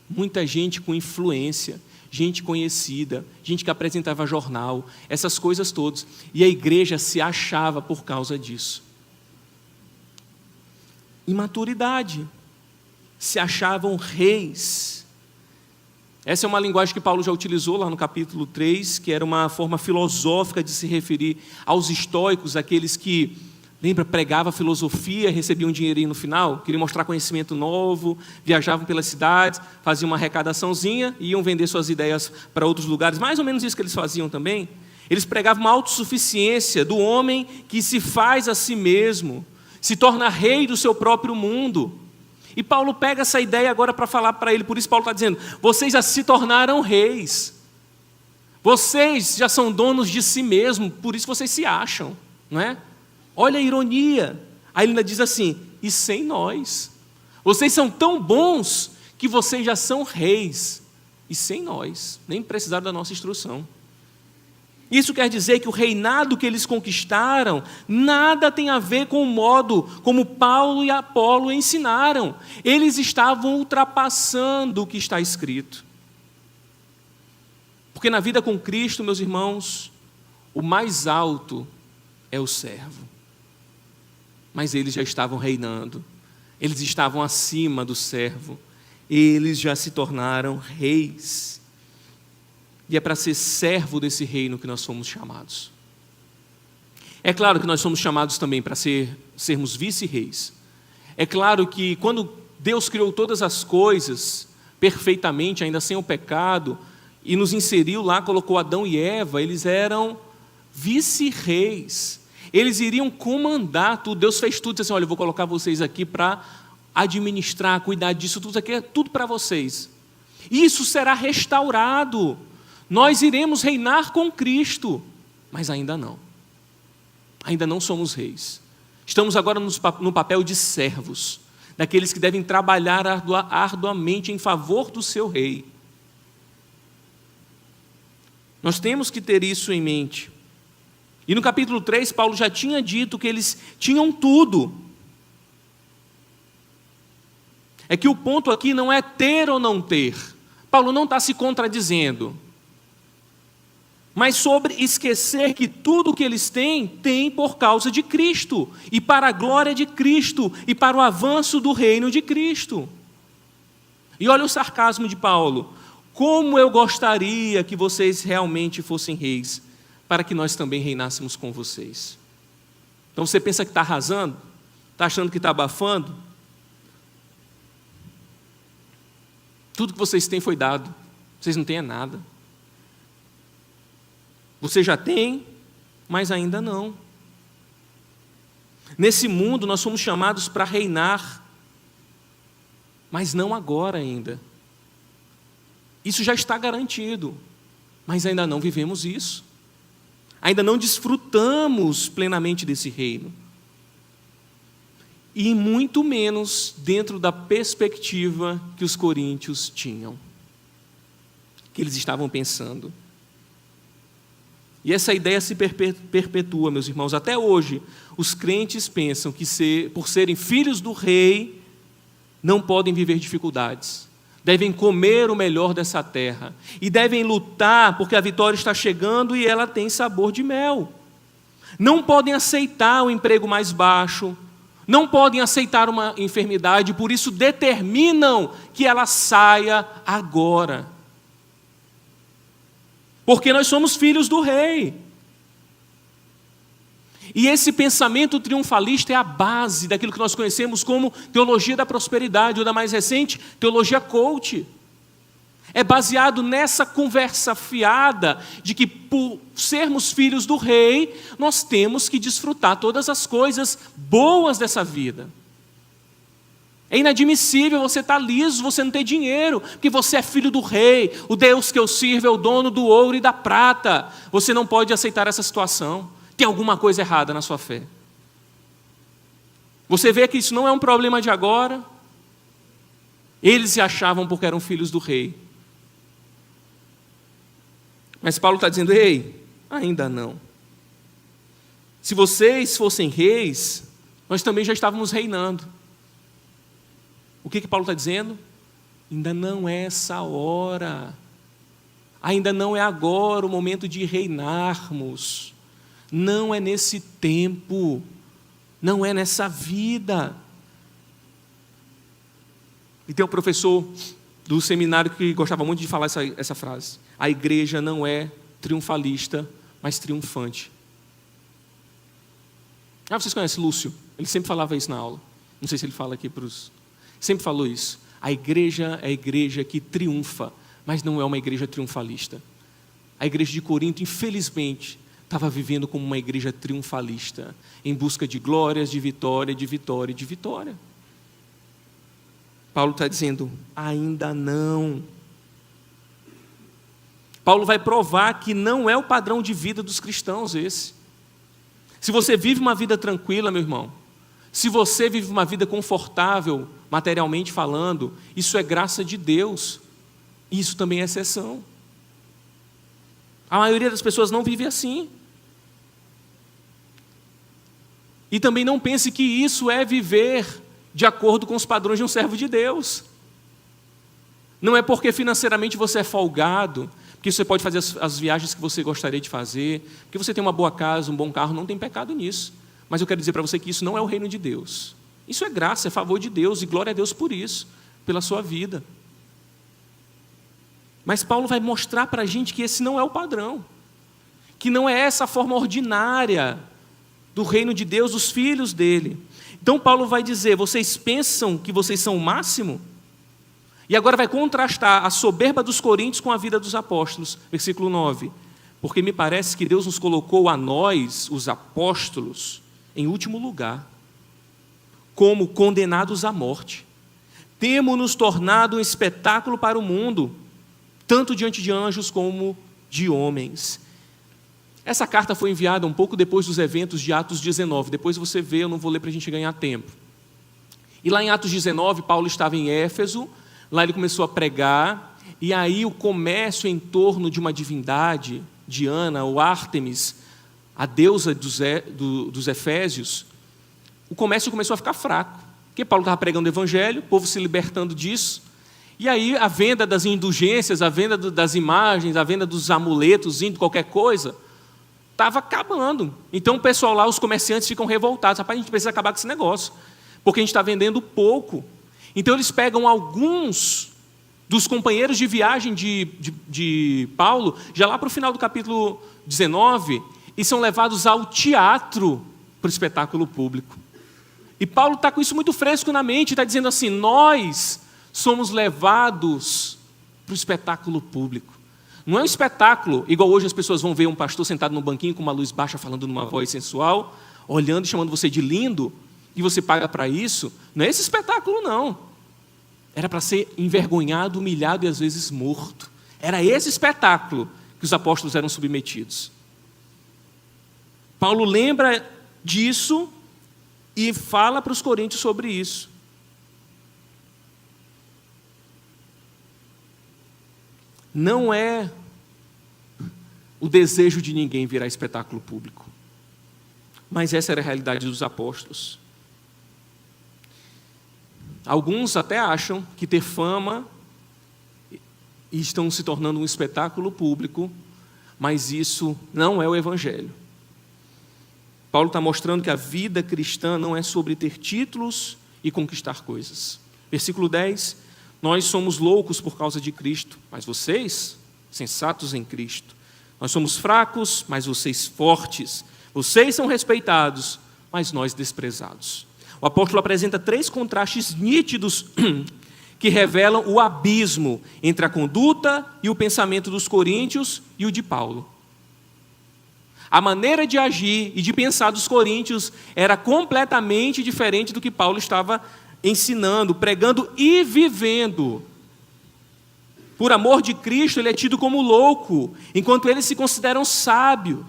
[SPEAKER 2] muita gente com influência, gente conhecida, gente que apresentava jornal, essas coisas todas. E a igreja se achava por causa disso. Imaturidade. Se achavam reis. Essa é uma linguagem que Paulo já utilizou lá no capítulo 3, que era uma forma filosófica de se referir aos estoicos, aqueles que, lembra, pregavam filosofia, recebiam um dinheirinho no final, queriam mostrar conhecimento novo, viajavam pelas cidades, faziam uma arrecadaçãozinha, iam vender suas ideias para outros lugares, mais ou menos isso que eles faziam também. Eles pregavam uma autossuficiência do homem que se faz a si mesmo, se torna rei do seu próprio mundo. E Paulo pega essa ideia agora para falar para ele, por isso Paulo está dizendo, vocês já se tornaram reis, vocês já são donos de si mesmo, por isso vocês se acham, não é? Olha a ironia, aí ele ainda diz assim, e sem nós, vocês são tão bons que vocês já são reis, e sem nós, nem precisaram da nossa instrução. Isso quer dizer que o reinado que eles conquistaram nada tem a ver com o modo como Paulo e Apolo ensinaram. Eles estavam ultrapassando o que está escrito. Porque na vida com Cristo, meus irmãos, o mais alto é o servo. Mas eles já estavam reinando. Eles estavam acima do servo. Eles já se tornaram reis. E é para ser servo desse reino que nós somos chamados. É claro que nós somos chamados também para sermos vice-reis. É claro que quando Deus criou todas as coisas perfeitamente, ainda sem o pecado, e nos inseriu lá, colocou Adão e Eva, eles eram vice-reis. Eles iriam comandar tudo. Deus fez tudo, disse assim, olha, eu vou colocar vocês aqui para administrar, cuidar disso, tudo aqui é tudo para vocês. Isso será restaurado. Nós iremos reinar com Cristo, mas ainda não. Ainda não somos reis. Estamos agora no papel de servos, daqueles que devem trabalhar arduamente em favor do seu rei. Nós temos que ter isso em mente. E no capítulo 3, Paulo já tinha dito que eles tinham tudo. É que o ponto aqui não é ter ou não ter. Paulo não está se contradizendo. Mas sobre esquecer que tudo que eles têm, tem por causa de Cristo, e para a glória de Cristo, e para o avanço do reino de Cristo. E olha o sarcasmo de Paulo, como eu gostaria que vocês realmente fossem reis, para que nós também reinássemos com vocês. Então você pensa que está arrasando? Está achando que está abafando? Tudo que vocês têm foi dado, vocês não têm nada. Você já tem, mas ainda não. Nesse mundo nós somos chamados para reinar, mas não agora ainda. Isso já está garantido, mas ainda não vivemos isso. Ainda não desfrutamos plenamente desse reino. E muito menos dentro da perspectiva que os coríntios tinham, que eles estavam pensando. E essa ideia se perpetua, meus irmãos. Até hoje, os crentes pensam que, por serem filhos do rei, não podem viver dificuldades. Devem comer o melhor dessa terra. E devem lutar, porque a vitória está chegando e ela tem sabor de mel. Não podem aceitar o emprego mais baixo. Não podem aceitar uma enfermidade, por isso determinam que ela saia agora. Porque nós somos filhos do rei. E esse pensamento triunfalista é a base daquilo que nós conhecemos como teologia da prosperidade, ou da mais recente, teologia coach. É baseado nessa conversa fiada de que, por sermos filhos do rei, nós temos que desfrutar todas as coisas boas dessa vida. É inadmissível você estar liso, você não ter dinheiro, porque você é filho do rei. O Deus que eu sirvo é o dono do ouro e da prata. Você não pode aceitar essa situação. Tem alguma coisa errada na sua fé. Você vê que isso não é um problema de agora. Eles se achavam porque eram filhos do rei. Mas Paulo está dizendo, ei, ainda não. Se vocês fossem reis, nós também já estávamos reinando. O que Paulo está dizendo? Ainda não é essa hora. Ainda não é agora o momento de reinarmos. Não é nesse tempo. Não é nessa vida. E tem um professor do seminário que gostava muito de falar essa frase. A igreja não é triunfalista, mas triunfante. Vocês conhecem Lúcio? Ele sempre falava isso na aula. Não sei se ele fala aqui para os... Sempre falou isso. A igreja é a igreja que triunfa, mas não é uma igreja triunfalista. A igreja de Corinto, infelizmente, estava vivendo como uma igreja triunfalista, em busca de glórias, de vitória, de vitória, de vitória. Paulo está dizendo, ainda não. Paulo vai provar que não é o padrão de vida dos cristãos esse. Se você vive uma vida tranquila, meu irmão, se você vive uma vida confortável, materialmente falando, isso é graça de Deus. Isso também é exceção. A maioria das pessoas não vive assim. E também não pense que isso é viver de acordo com os padrões de um servo de Deus. Não é porque financeiramente você é folgado, porque você pode fazer as viagens que você gostaria de fazer, porque você tem uma boa casa, um bom carro, não tem pecado nisso. Mas eu quero dizer para você que isso não é o reino de Deus. Isso é graça, é favor de Deus, e glória a Deus por isso, pela sua vida. Mas Paulo vai mostrar para a gente que esse não é o padrão, que não é essa a forma ordinária do reino de Deus, dos filhos dele. Então Paulo vai dizer, vocês pensam que vocês são o máximo? E agora vai contrastar a soberba dos coríntios com a vida dos apóstolos. Versículo 9. Porque me parece que Deus nos colocou a nós, os apóstolos, em último lugar, como condenados à morte. Temos-nos tornado um espetáculo para o mundo, tanto diante de anjos como de homens. Essa carta foi enviada um pouco depois dos eventos de Atos 19. Depois você vê, eu não vou ler para a gente ganhar tempo. E lá em Atos 19, Paulo estava em Éfeso, lá ele começou a pregar, e aí o comércio em torno de uma divindade, Diana ou Ártemis, a deusa dos Efésios, o comércio começou a ficar fraco, porque Paulo estava pregando o evangelho, o povo se libertando disso, e aí a venda das indulgências, a venda das imagens, a venda dos amuletos, indo qualquer coisa, estava acabando. Então o pessoal lá, os comerciantes ficam revoltados, rapaz, a gente precisa acabar com esse negócio, porque a gente está vendendo pouco. Então eles pegam alguns dos companheiros de viagem de Paulo, já lá para o final do capítulo 19, e são levados ao teatro para o espetáculo público. E Paulo está com isso muito fresco na mente, está dizendo assim, nós somos levados para o espetáculo público. Não é um espetáculo, igual hoje as pessoas vão ver um pastor sentado no banquinho com uma luz baixa, falando numa voz sensual, olhando e chamando você de lindo, e você paga para isso. Não é esse espetáculo, não. Era para ser envergonhado, humilhado e às vezes morto. Era esse espetáculo que os apóstolos eram submetidos. Paulo lembra disso e fala para os coríntios sobre isso. Não é o desejo de ninguém virar espetáculo público, mas essa era a realidade dos apóstolos. Alguns até acham que ter fama e estão se tornando um espetáculo público, mas isso não é o evangelho. Paulo está mostrando que a vida cristã não é sobre ter títulos e conquistar coisas. Versículo 10, nós somos loucos por causa de Cristo, mas vocês, sensatos em Cristo. Nós somos fracos, mas vocês fortes. Vocês são respeitados, mas nós desprezados. O apóstolo apresenta 3 contrastes nítidos que revelam o abismo entre a conduta e o pensamento dos coríntios e o de Paulo. A maneira de agir e de pensar dos coríntios era completamente diferente do que Paulo estava ensinando, pregando e vivendo. Por amor de Cristo, ele é tido como louco, enquanto eles se consideram sábios,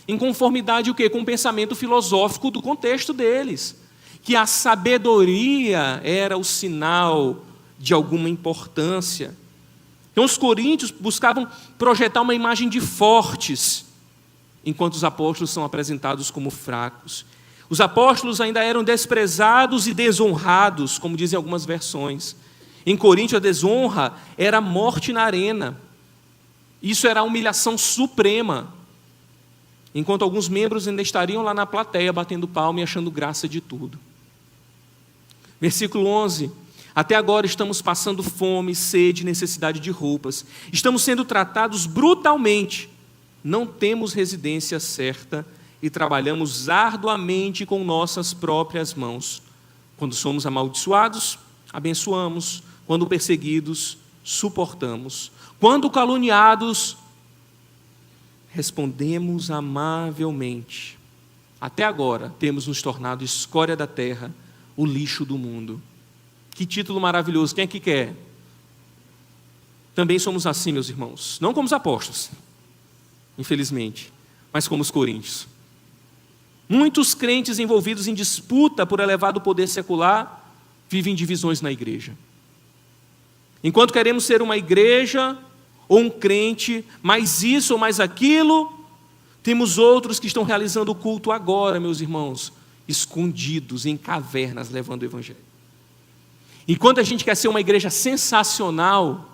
[SPEAKER 2] em conformidade o quê? Com o pensamento filosófico do contexto deles, que a sabedoria era o sinal de alguma importância. Então os coríntios buscavam projetar uma imagem de fortes, enquanto os apóstolos são apresentados como fracos. Os apóstolos ainda eram desprezados e desonrados, como dizem algumas versões. Em Coríntio, a desonra era a morte na arena. Isso era a humilhação suprema. Enquanto alguns membros ainda estariam lá na plateia, batendo palma e achando graça de tudo. Versículo 11. Até agora estamos passando fome, sede, necessidade de roupas. Estamos sendo tratados brutalmente. Não temos residência certa e trabalhamos arduamente com nossas próprias mãos. Quando somos amaldiçoados, abençoamos. Quando perseguidos, suportamos. Quando caluniados, respondemos amavelmente. Até agora, temos nos tornado escória da terra, o lixo do mundo. Que título maravilhoso. Quem é que quer? Também somos assim, meus irmãos. Não como os apóstolos, infelizmente, mas como os coríntios. Muitos crentes envolvidos em disputa por elevado poder secular vivem divisões na igreja. Enquanto queremos ser uma igreja ou um crente, mais isso ou mais aquilo, temos outros que estão realizando o culto agora, meus irmãos, escondidos em cavernas, levando o evangelho. Enquanto a gente quer ser uma igreja sensacional,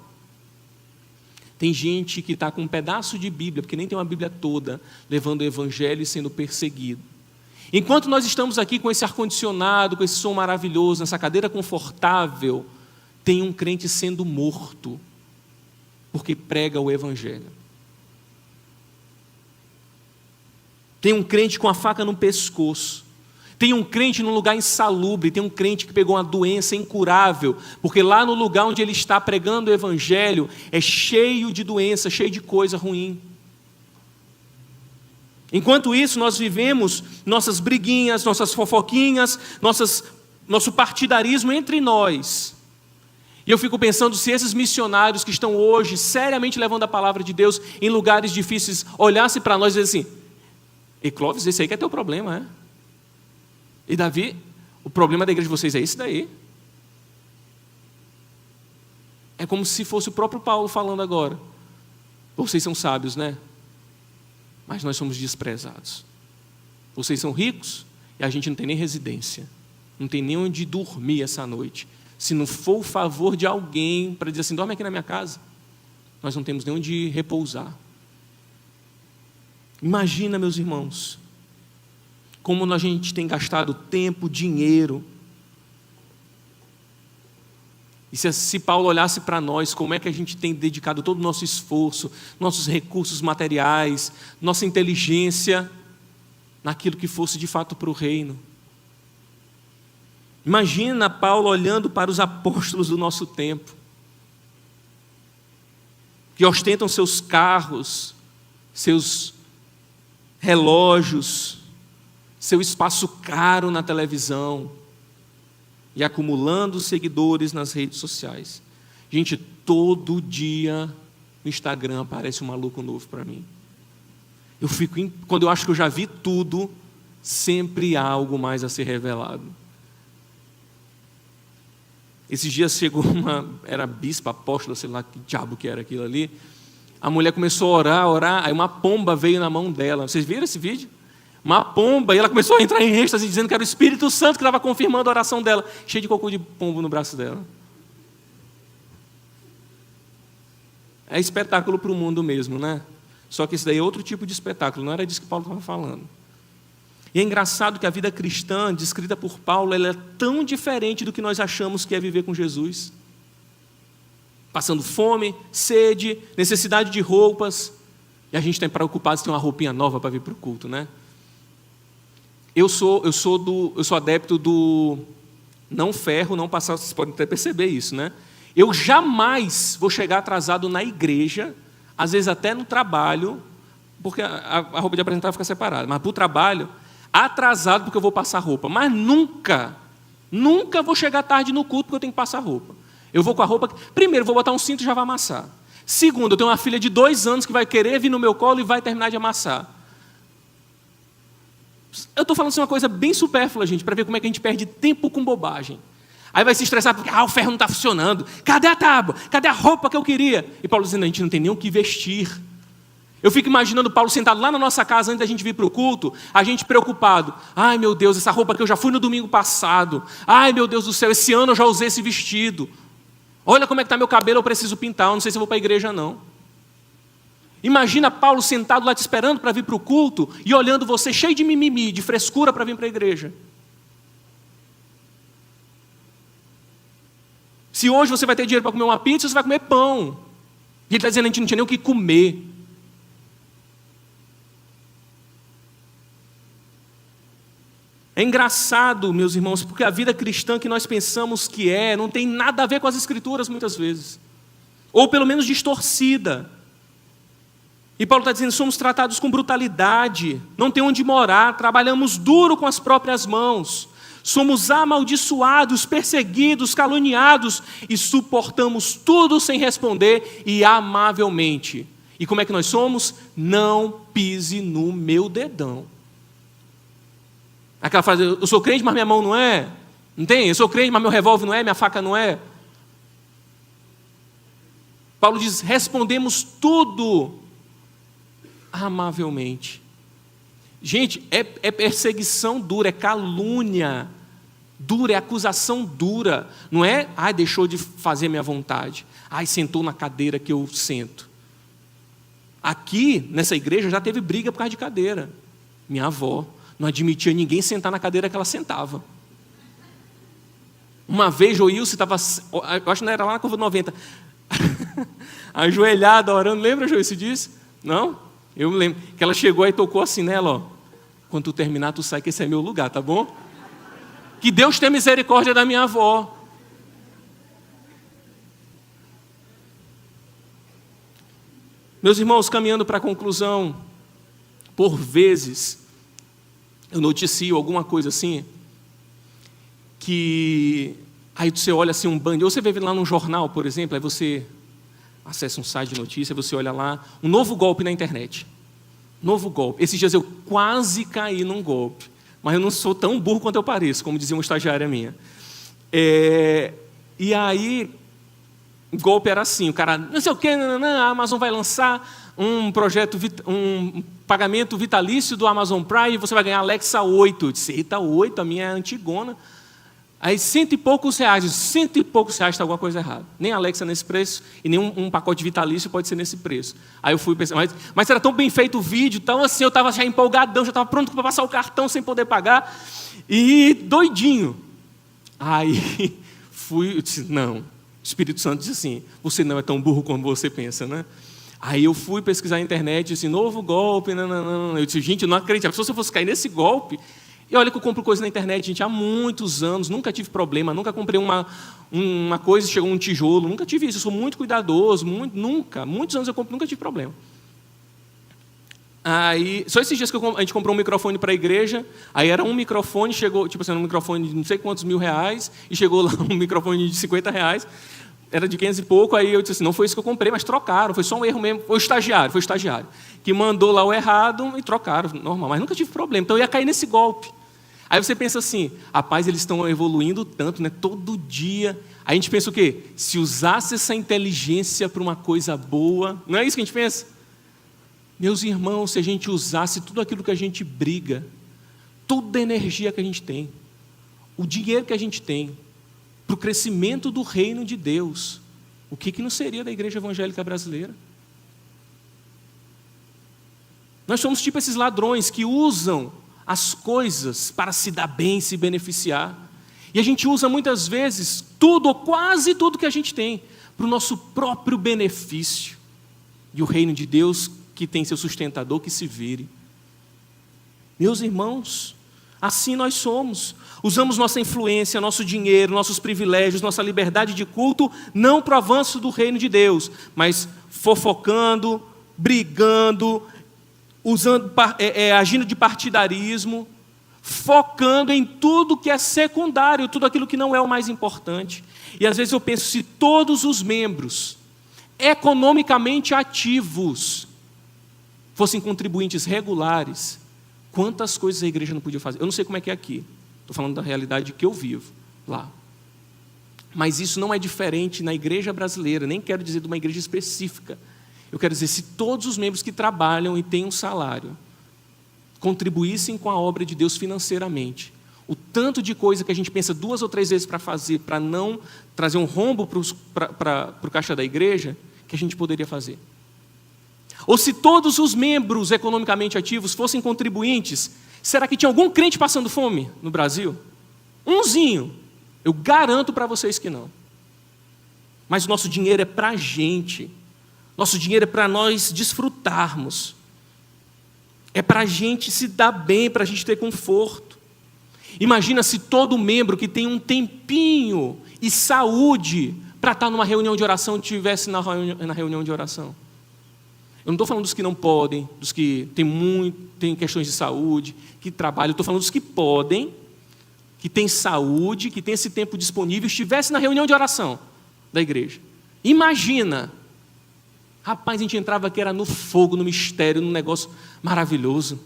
[SPEAKER 2] tem gente que está com um pedaço de Bíblia, porque nem tem uma Bíblia toda, levando o evangelho e sendo perseguido. Enquanto nós estamos aqui com esse ar-condicionado, com esse som maravilhoso, nessa cadeira confortável, tem um crente sendo morto, porque prega o evangelho. Tem um crente com a faca no pescoço. Tem um crente num lugar insalubre. Tem um crente que pegou uma doença incurável, porque lá no lugar onde ele está pregando o evangelho é cheio de doença, cheio de coisa ruim. Enquanto isso, nós vivemos nossas briguinhas, nossas fofoquinhas, nosso partidarismo entre nós. E eu fico pensando se esses missionários que estão hoje seriamente levando a palavra de Deus em lugares difíceis olhassem para nós e dissessem assim: e Clóvis, esse aí que é teu problema, é? E Davi, o problema da igreja de vocês é esse daí. É como se fosse o próprio Paulo falando agora. Vocês são sábios, né? Mas nós somos desprezados. Vocês são ricos e a gente não tem nem residência. Não tem nem onde dormir essa noite. Se não for o favor de alguém para dizer assim: dorme aqui na minha casa, nós não temos nem onde repousar. Imagina, meus irmãos, como a gente tem gastado tempo, dinheiro. E se Paulo olhasse para nós, como é que a gente tem dedicado todo o nosso esforço, nossos recursos materiais, nossa inteligência, naquilo que fosse de fato para o reino. Imagina Paulo olhando para os apóstolos do nosso tempo, que ostentam seus carros, seus relógios, seu espaço caro na televisão e acumulando seguidores nas redes sociais. Gente, todo dia no Instagram aparece um maluco novo para mim. Quando eu acho que eu já vi tudo, sempre há algo mais a ser revelado. Esses dias chegou era bispa, apóstola, sei lá que diabo que era aquilo ali. A mulher começou a orar, aí uma pomba veio na mão dela. Vocês viram esse vídeo? Uma pomba, e ela começou a entrar em êxtase, dizendo que era o Espírito Santo que estava confirmando a oração dela, cheio de cocô de pombo no braço dela. É espetáculo para o mundo mesmo, né? Só que isso daí é outro tipo de espetáculo, não era disso que Paulo estava falando. E é engraçado que a vida cristã, descrita por Paulo, ela é tão diferente do que nós achamos que é viver com Jesus. Passando fome, sede, necessidade de roupas, e a gente está preocupado se tem uma roupinha nova para vir para o culto, né? Eu sou adepto do não ferro, não passar, vocês podem até perceber isso, né? Eu jamais vou chegar atrasado na igreja, às vezes até no trabalho, porque a roupa de apresentar fica separada, mas para o trabalho, atrasado porque eu vou passar roupa, mas nunca vou chegar tarde no culto porque eu tenho que passar roupa. Eu vou com a roupa, primeiro, vou botar um cinto e já vai amassar. Segundo, eu tenho uma filha de 2 anos que vai querer vir no meu colo e vai terminar de amassar. Eu estou falando assim uma coisa bem supérflua, gente, para ver como é que a gente perde tempo com bobagem. Aí vai se estressar porque o ferro não está funcionando. Cadê a tábua? Cadê a roupa que eu queria? E Paulo dizendo, a gente não tem nem o que vestir. Eu fico imaginando Paulo sentado lá na nossa casa antes da gente vir para o culto, a gente preocupado. Ai, meu Deus, essa roupa que eu já fui no domingo passado. Ai, meu Deus do céu, esse ano eu já usei esse vestido. Olha como é que está meu cabelo, eu preciso pintar. Eu não sei se eu vou para a igreja, não. Imagina Paulo sentado lá te esperando para vir para o culto e olhando você cheio de mimimi, de frescura para vir para a igreja. Se hoje você vai ter dinheiro para comer uma pizza, você vai comer pão. E ele está dizendo que a gente não tinha nem o que comer. É engraçado, meus irmãos, porque a vida cristã que nós pensamos que não tem nada a ver com as Escrituras muitas vezes. Ou pelo menos distorcida. E Paulo está dizendo, somos tratados com brutalidade, não tem onde morar, trabalhamos duro com as próprias mãos, somos amaldiçoados, perseguidos, caluniados e suportamos tudo sem responder e amavelmente. E como é que nós somos? Não pise no meu dedão. Aquela frase, eu sou crente, mas minha mão não é. Não tem? Eu sou crente, mas meu revólver não é, minha faca não é. Paulo diz, respondemos tudo amavelmente. Gente, é perseguição dura, é calúnia dura, é acusação dura. Não é, deixou de fazer minha vontade. Sentou na cadeira que eu sento. Aqui, nessa igreja, já teve briga por causa de cadeira. Minha avó não admitia ninguém sentar na cadeira que ela sentava. Uma vez, Joilce estava, eu acho que não era lá na curva 90, ajoelhada, orando. Lembra, Joilce, disso? Não? Eu me lembro que ela chegou e tocou assim nela, ó. Quando tu terminar, tu sai, que esse é meu lugar, tá bom? Que Deus tenha misericórdia da minha avó. Meus irmãos, caminhando para a conclusão, por vezes, eu noticio alguma coisa assim, que aí você olha assim um bando, ou você vê lá num jornal, por exemplo, aí você acessa um site de notícia, você olha lá, um novo golpe na internet. Novo golpe. Esses dias eu quase caí num golpe, mas eu não sou tão burro quanto eu pareço, como dizia uma estagiária minha. E aí, o golpe era assim, o cara, não sei o quê, a Amazon vai lançar um projeto, um pagamento vitalício do Amazon Prime, e você vai ganhar Alexa 8. Eu disse, eita, 8, a minha é antigona. Aí, R$100 e poucos, está alguma coisa errada. Nem Alexa nesse preço, e nem um pacote vitalício pode ser nesse preço. Aí eu fui pensar, mas era tão bem feito o vídeo, tão assim, eu estava já empolgadão, já estava pronto para passar o cartão sem poder pagar, e doidinho. Aí eu disse, não. O Espírito Santo disse assim, você não é tão burro como você pensa, né? Aí eu fui pesquisar na internet, disse, novo golpe, não. Eu disse, gente, eu não acredito, se eu fosse cair nesse golpe. E olha que eu compro coisa na internet, gente, há muitos anos, nunca tive problema, nunca comprei uma coisa e chegou um tijolo, nunca tive isso, eu sou muito cuidadoso, muitos anos eu compro, nunca tive problema. Aí, só esses dias que a gente comprou um microfone para a igreja, aí era um microfone, chegou, tipo assim, um microfone de não sei quantos R$1.000, e chegou lá um microfone de R$50, era de 500 e pouco, aí eu disse assim, não foi isso que eu comprei, mas trocaram, foi só um erro mesmo, foi o estagiário, que mandou lá o errado e trocaram, normal, mas nunca tive problema, então eu ia cair nesse golpe. Aí você pensa assim, rapaz, eles estão evoluindo tanto, né? Todo dia. Aí a gente pensa o quê? Se usasse essa inteligência para uma coisa boa, não é isso que a gente pensa? Meus irmãos, se a gente usasse tudo aquilo que a gente briga, toda a energia que a gente tem, o dinheiro que a gente tem, para o crescimento do reino de Deus, o que não seria da igreja evangélica brasileira? Nós somos tipo esses ladrões que usam as coisas para se dar bem, se beneficiar. E a gente usa muitas vezes tudo, ou quase tudo que a gente tem, para o nosso próprio benefício. E o reino de Deus, que tem seu sustentador, que se vire. Meus irmãos, Assim nós somos. Usamos nossa influência, nosso dinheiro, nossos privilégios, nossa liberdade de culto, não para o avanço do reino de Deus, mas fofocando, brigando, agindo de partidarismo, focando em tudo que é secundário, tudo aquilo que não é o mais importante. E às vezes eu penso, se todos os membros economicamente ativos fossem contribuintes regulares, quantas coisas a igreja não podia fazer? Eu não sei como é que é aqui, estou falando da realidade que eu vivo lá. Mas isso não é diferente na igreja brasileira, nem quero dizer de uma igreja específica. Eu quero dizer, se todos os membros que trabalham e têm um salário contribuíssem com a obra de Deus financeiramente, o tanto de coisa que a gente pensa 2 ou 3 vezes para fazer, para não trazer um rombo para o caixa da igreja, que a gente poderia fazer. Ou se todos os membros economicamente ativos fossem contribuintes, será que tinha algum crente passando fome no Brasil? Umzinho. Eu garanto para vocês que não. Mas o nosso dinheiro é para a gente. Nosso dinheiro é para nós desfrutarmos. É para a gente se dar bem, para a gente ter conforto. Imagina se todo membro que tem um tempinho e saúde para estar numa reunião de oração estivesse na reunião de oração. Eu não estou falando dos que não podem, dos que têm questões de saúde, que trabalham. Eu estou falando dos que podem, que têm saúde, que têm esse tempo disponível, estivesse na reunião de oração da igreja. Imagina. Rapaz, a gente entrava aqui, era no fogo, no mistério, num negócio maravilhoso.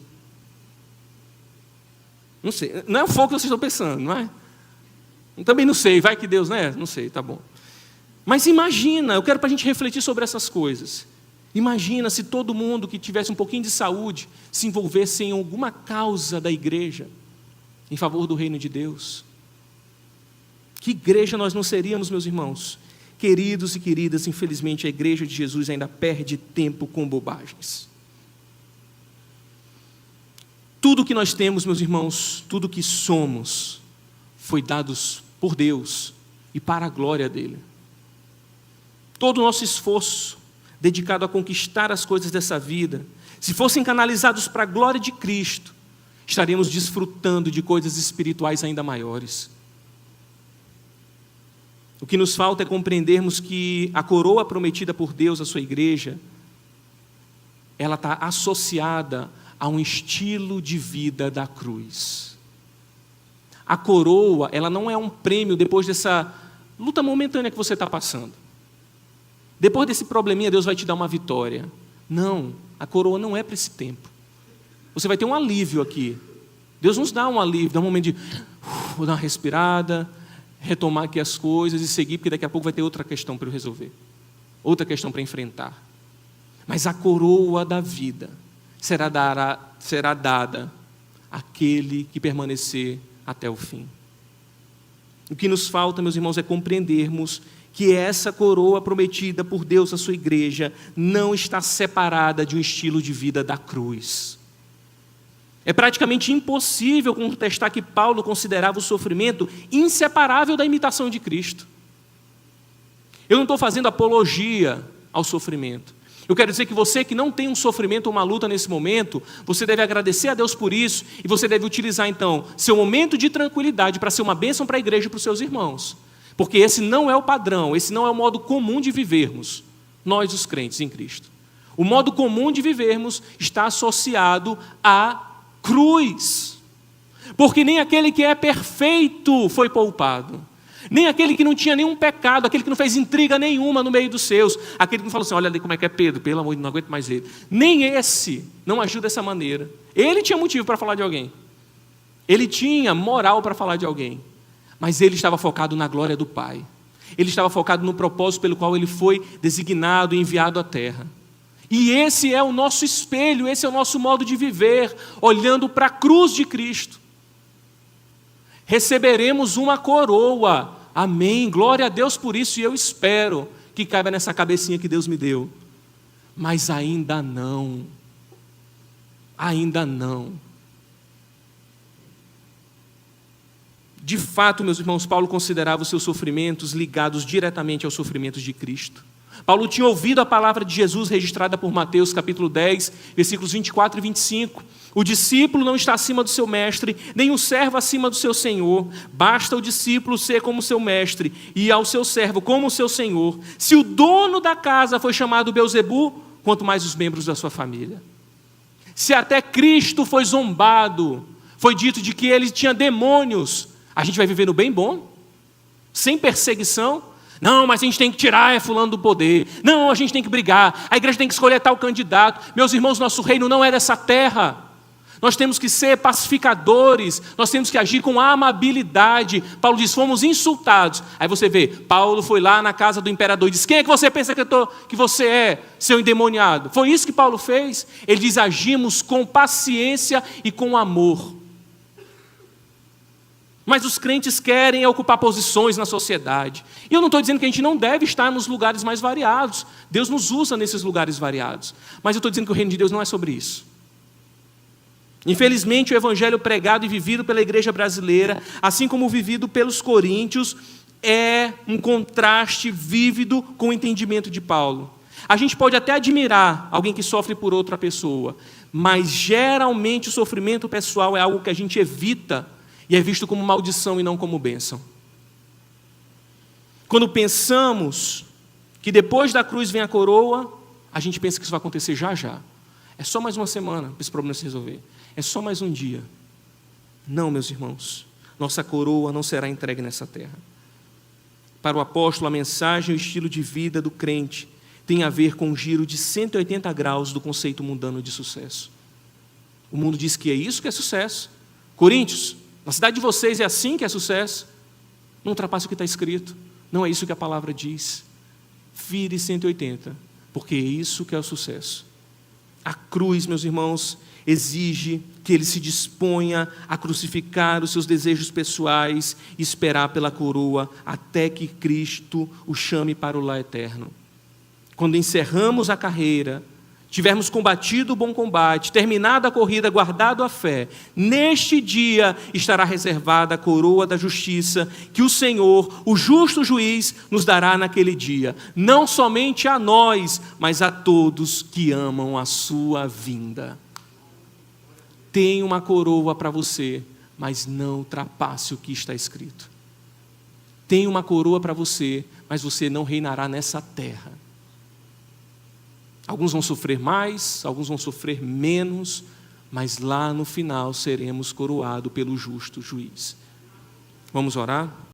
[SPEAKER 2] Não sei, não é o fogo que vocês estão pensando, não é? Também não sei, vai que Deus, né? Não sei, tá bom. Mas imagina, eu quero para a gente refletir sobre essas coisas. Imagina se todo mundo que tivesse um pouquinho de saúde se envolvesse em alguma causa da igreja, em favor do reino de Deus. Que igreja nós não seríamos, meus irmãos? Queridos e queridas, infelizmente a igreja de Jesus ainda perde tempo com bobagens. Tudo que nós temos, meus irmãos, tudo que somos, foi dado por Deus e para a glória dele. Todo o nosso esforço dedicado a conquistar as coisas dessa vida, se fossem canalizados para a glória de Cristo, estaríamos desfrutando de coisas espirituais ainda maiores. O que nos falta é compreendermos que a coroa prometida por Deus à sua igreja, ela está associada a um estilo de vida da cruz. A coroa, ela não é um prêmio depois dessa luta momentânea que você está passando. Depois desse probleminha, Deus vai te dar uma vitória. Não, a coroa não é para esse tempo. Você vai ter um alívio aqui. Deus nos dá um alívio, dá um momento de vou dar uma respirada, retomar aqui as coisas e seguir, porque daqui a pouco vai ter outra questão para eu resolver. Outra questão para enfrentar. Mas a coroa da vida será dada àquele que permanecer até o fim. O que nos falta, meus irmãos, é compreendermos que essa coroa prometida por Deus à sua igreja não está separada de um estilo de vida da cruz. É praticamente impossível contestar que Paulo considerava o sofrimento inseparável da imitação de Cristo. Eu não estou fazendo apologia ao sofrimento. Eu quero dizer que você que não tem um sofrimento ou uma luta nesse momento, você deve agradecer a Deus por isso e você deve utilizar então seu momento de tranquilidade para ser uma bênção para a igreja e para os seus irmãos. Porque esse não é o padrão, esse não é o modo comum de vivermos, nós os crentes em Cristo. O modo comum de vivermos está associado à cruz. Porque nem aquele que é perfeito foi poupado. Nem aquele que não tinha nenhum pecado, aquele que não fez intriga nenhuma no meio dos seus, aquele que não falou assim, olha ali como é que é Pedro, pelo amor de Deus, não aguento mais ele. Nem esse não agiu dessa maneira. Ele tinha motivo para falar de alguém. Ele tinha moral para falar de alguém. Mas ele estava focado na glória do Pai. Ele estava focado no propósito pelo qual ele foi designado e enviado à terra. E esse é o nosso espelho, esse é o nosso modo de viver, olhando para a cruz de Cristo. Receberemos uma coroa. Amém. Glória a Deus por isso, e eu espero que caiba nessa cabecinha que Deus me deu. Mas ainda não. Ainda não. De fato, meus irmãos, Paulo considerava os seus sofrimentos ligados diretamente aos sofrimentos de Cristo. Paulo tinha ouvido a palavra de Jesus registrada por Mateus, capítulo 10, versículos 24 e 25. O discípulo não está acima do seu mestre, nem o servo acima do seu senhor. Basta o discípulo ser como seu mestre e ao seu servo como o seu senhor. Se o dono da casa foi chamado Beelzebu, quanto mais os membros da sua família. Se até Cristo foi zombado, foi dito de que ele tinha demônios, a gente vai viver no bem bom, sem perseguição. Não, mas a gente tem que tirar fulano do poder. Não, a gente tem que brigar. A igreja tem que escolher tal candidato. Meus irmãos, nosso reino não é dessa terra. Nós temos que ser pacificadores. Nós temos que agir com amabilidade. Paulo diz, fomos insultados. Aí você vê, Paulo foi lá na casa do imperador e disse, quem é que você pensa que você é, seu endemoniado? Foi isso que Paulo fez. Ele diz, agimos com paciência e com amor. Mas os crentes querem ocupar posições na sociedade. E eu não estou dizendo que a gente não deve estar nos lugares mais variados. Deus nos usa nesses lugares variados. Mas eu estou dizendo que o reino de Deus não é sobre isso. Infelizmente, o evangelho pregado e vivido pela igreja brasileira, assim como vivido pelos coríntios, é um contraste vívido com o entendimento de Paulo. A gente pode até admirar alguém que sofre por outra pessoa, mas geralmente o sofrimento pessoal é algo que a gente evita e é visto como maldição e não como bênção. Quando pensamos que depois da cruz vem a coroa, a gente pensa que isso vai acontecer já já. É só mais uma semana para esse problema se resolver. É só mais um dia. Não, meus irmãos, nossa coroa não será entregue nessa terra. Para o apóstolo, a mensagem e o estilo de vida do crente tem a ver com um giro de 180 graus do conceito mundano de sucesso. O mundo diz que é isso que é sucesso. Coríntios, na cidade de vocês é assim que é sucesso? Não ultrapasse o que está escrito. Não é isso que a palavra diz. Vire 180, porque é isso que é o sucesso. A cruz, meus irmãos, exige que ele se disponha a crucificar os seus desejos pessoais e esperar pela coroa até que Cristo o chame para o lar eterno. Quando encerramos a carreira, tivermos combatido o bom combate, terminado a corrida, guardado a fé, neste dia estará reservada a coroa da justiça que o Senhor, o justo juiz, nos dará naquele dia, não somente a nós, mas a todos que amam a sua vinda. Tem uma coroa para você, mas não ultrapasse o que está escrito. Tem uma coroa para você, mas você não reinará nessa terra. Alguns vão sofrer mais, alguns vão sofrer menos, mas lá no final seremos coroados pelo justo juiz. Vamos orar?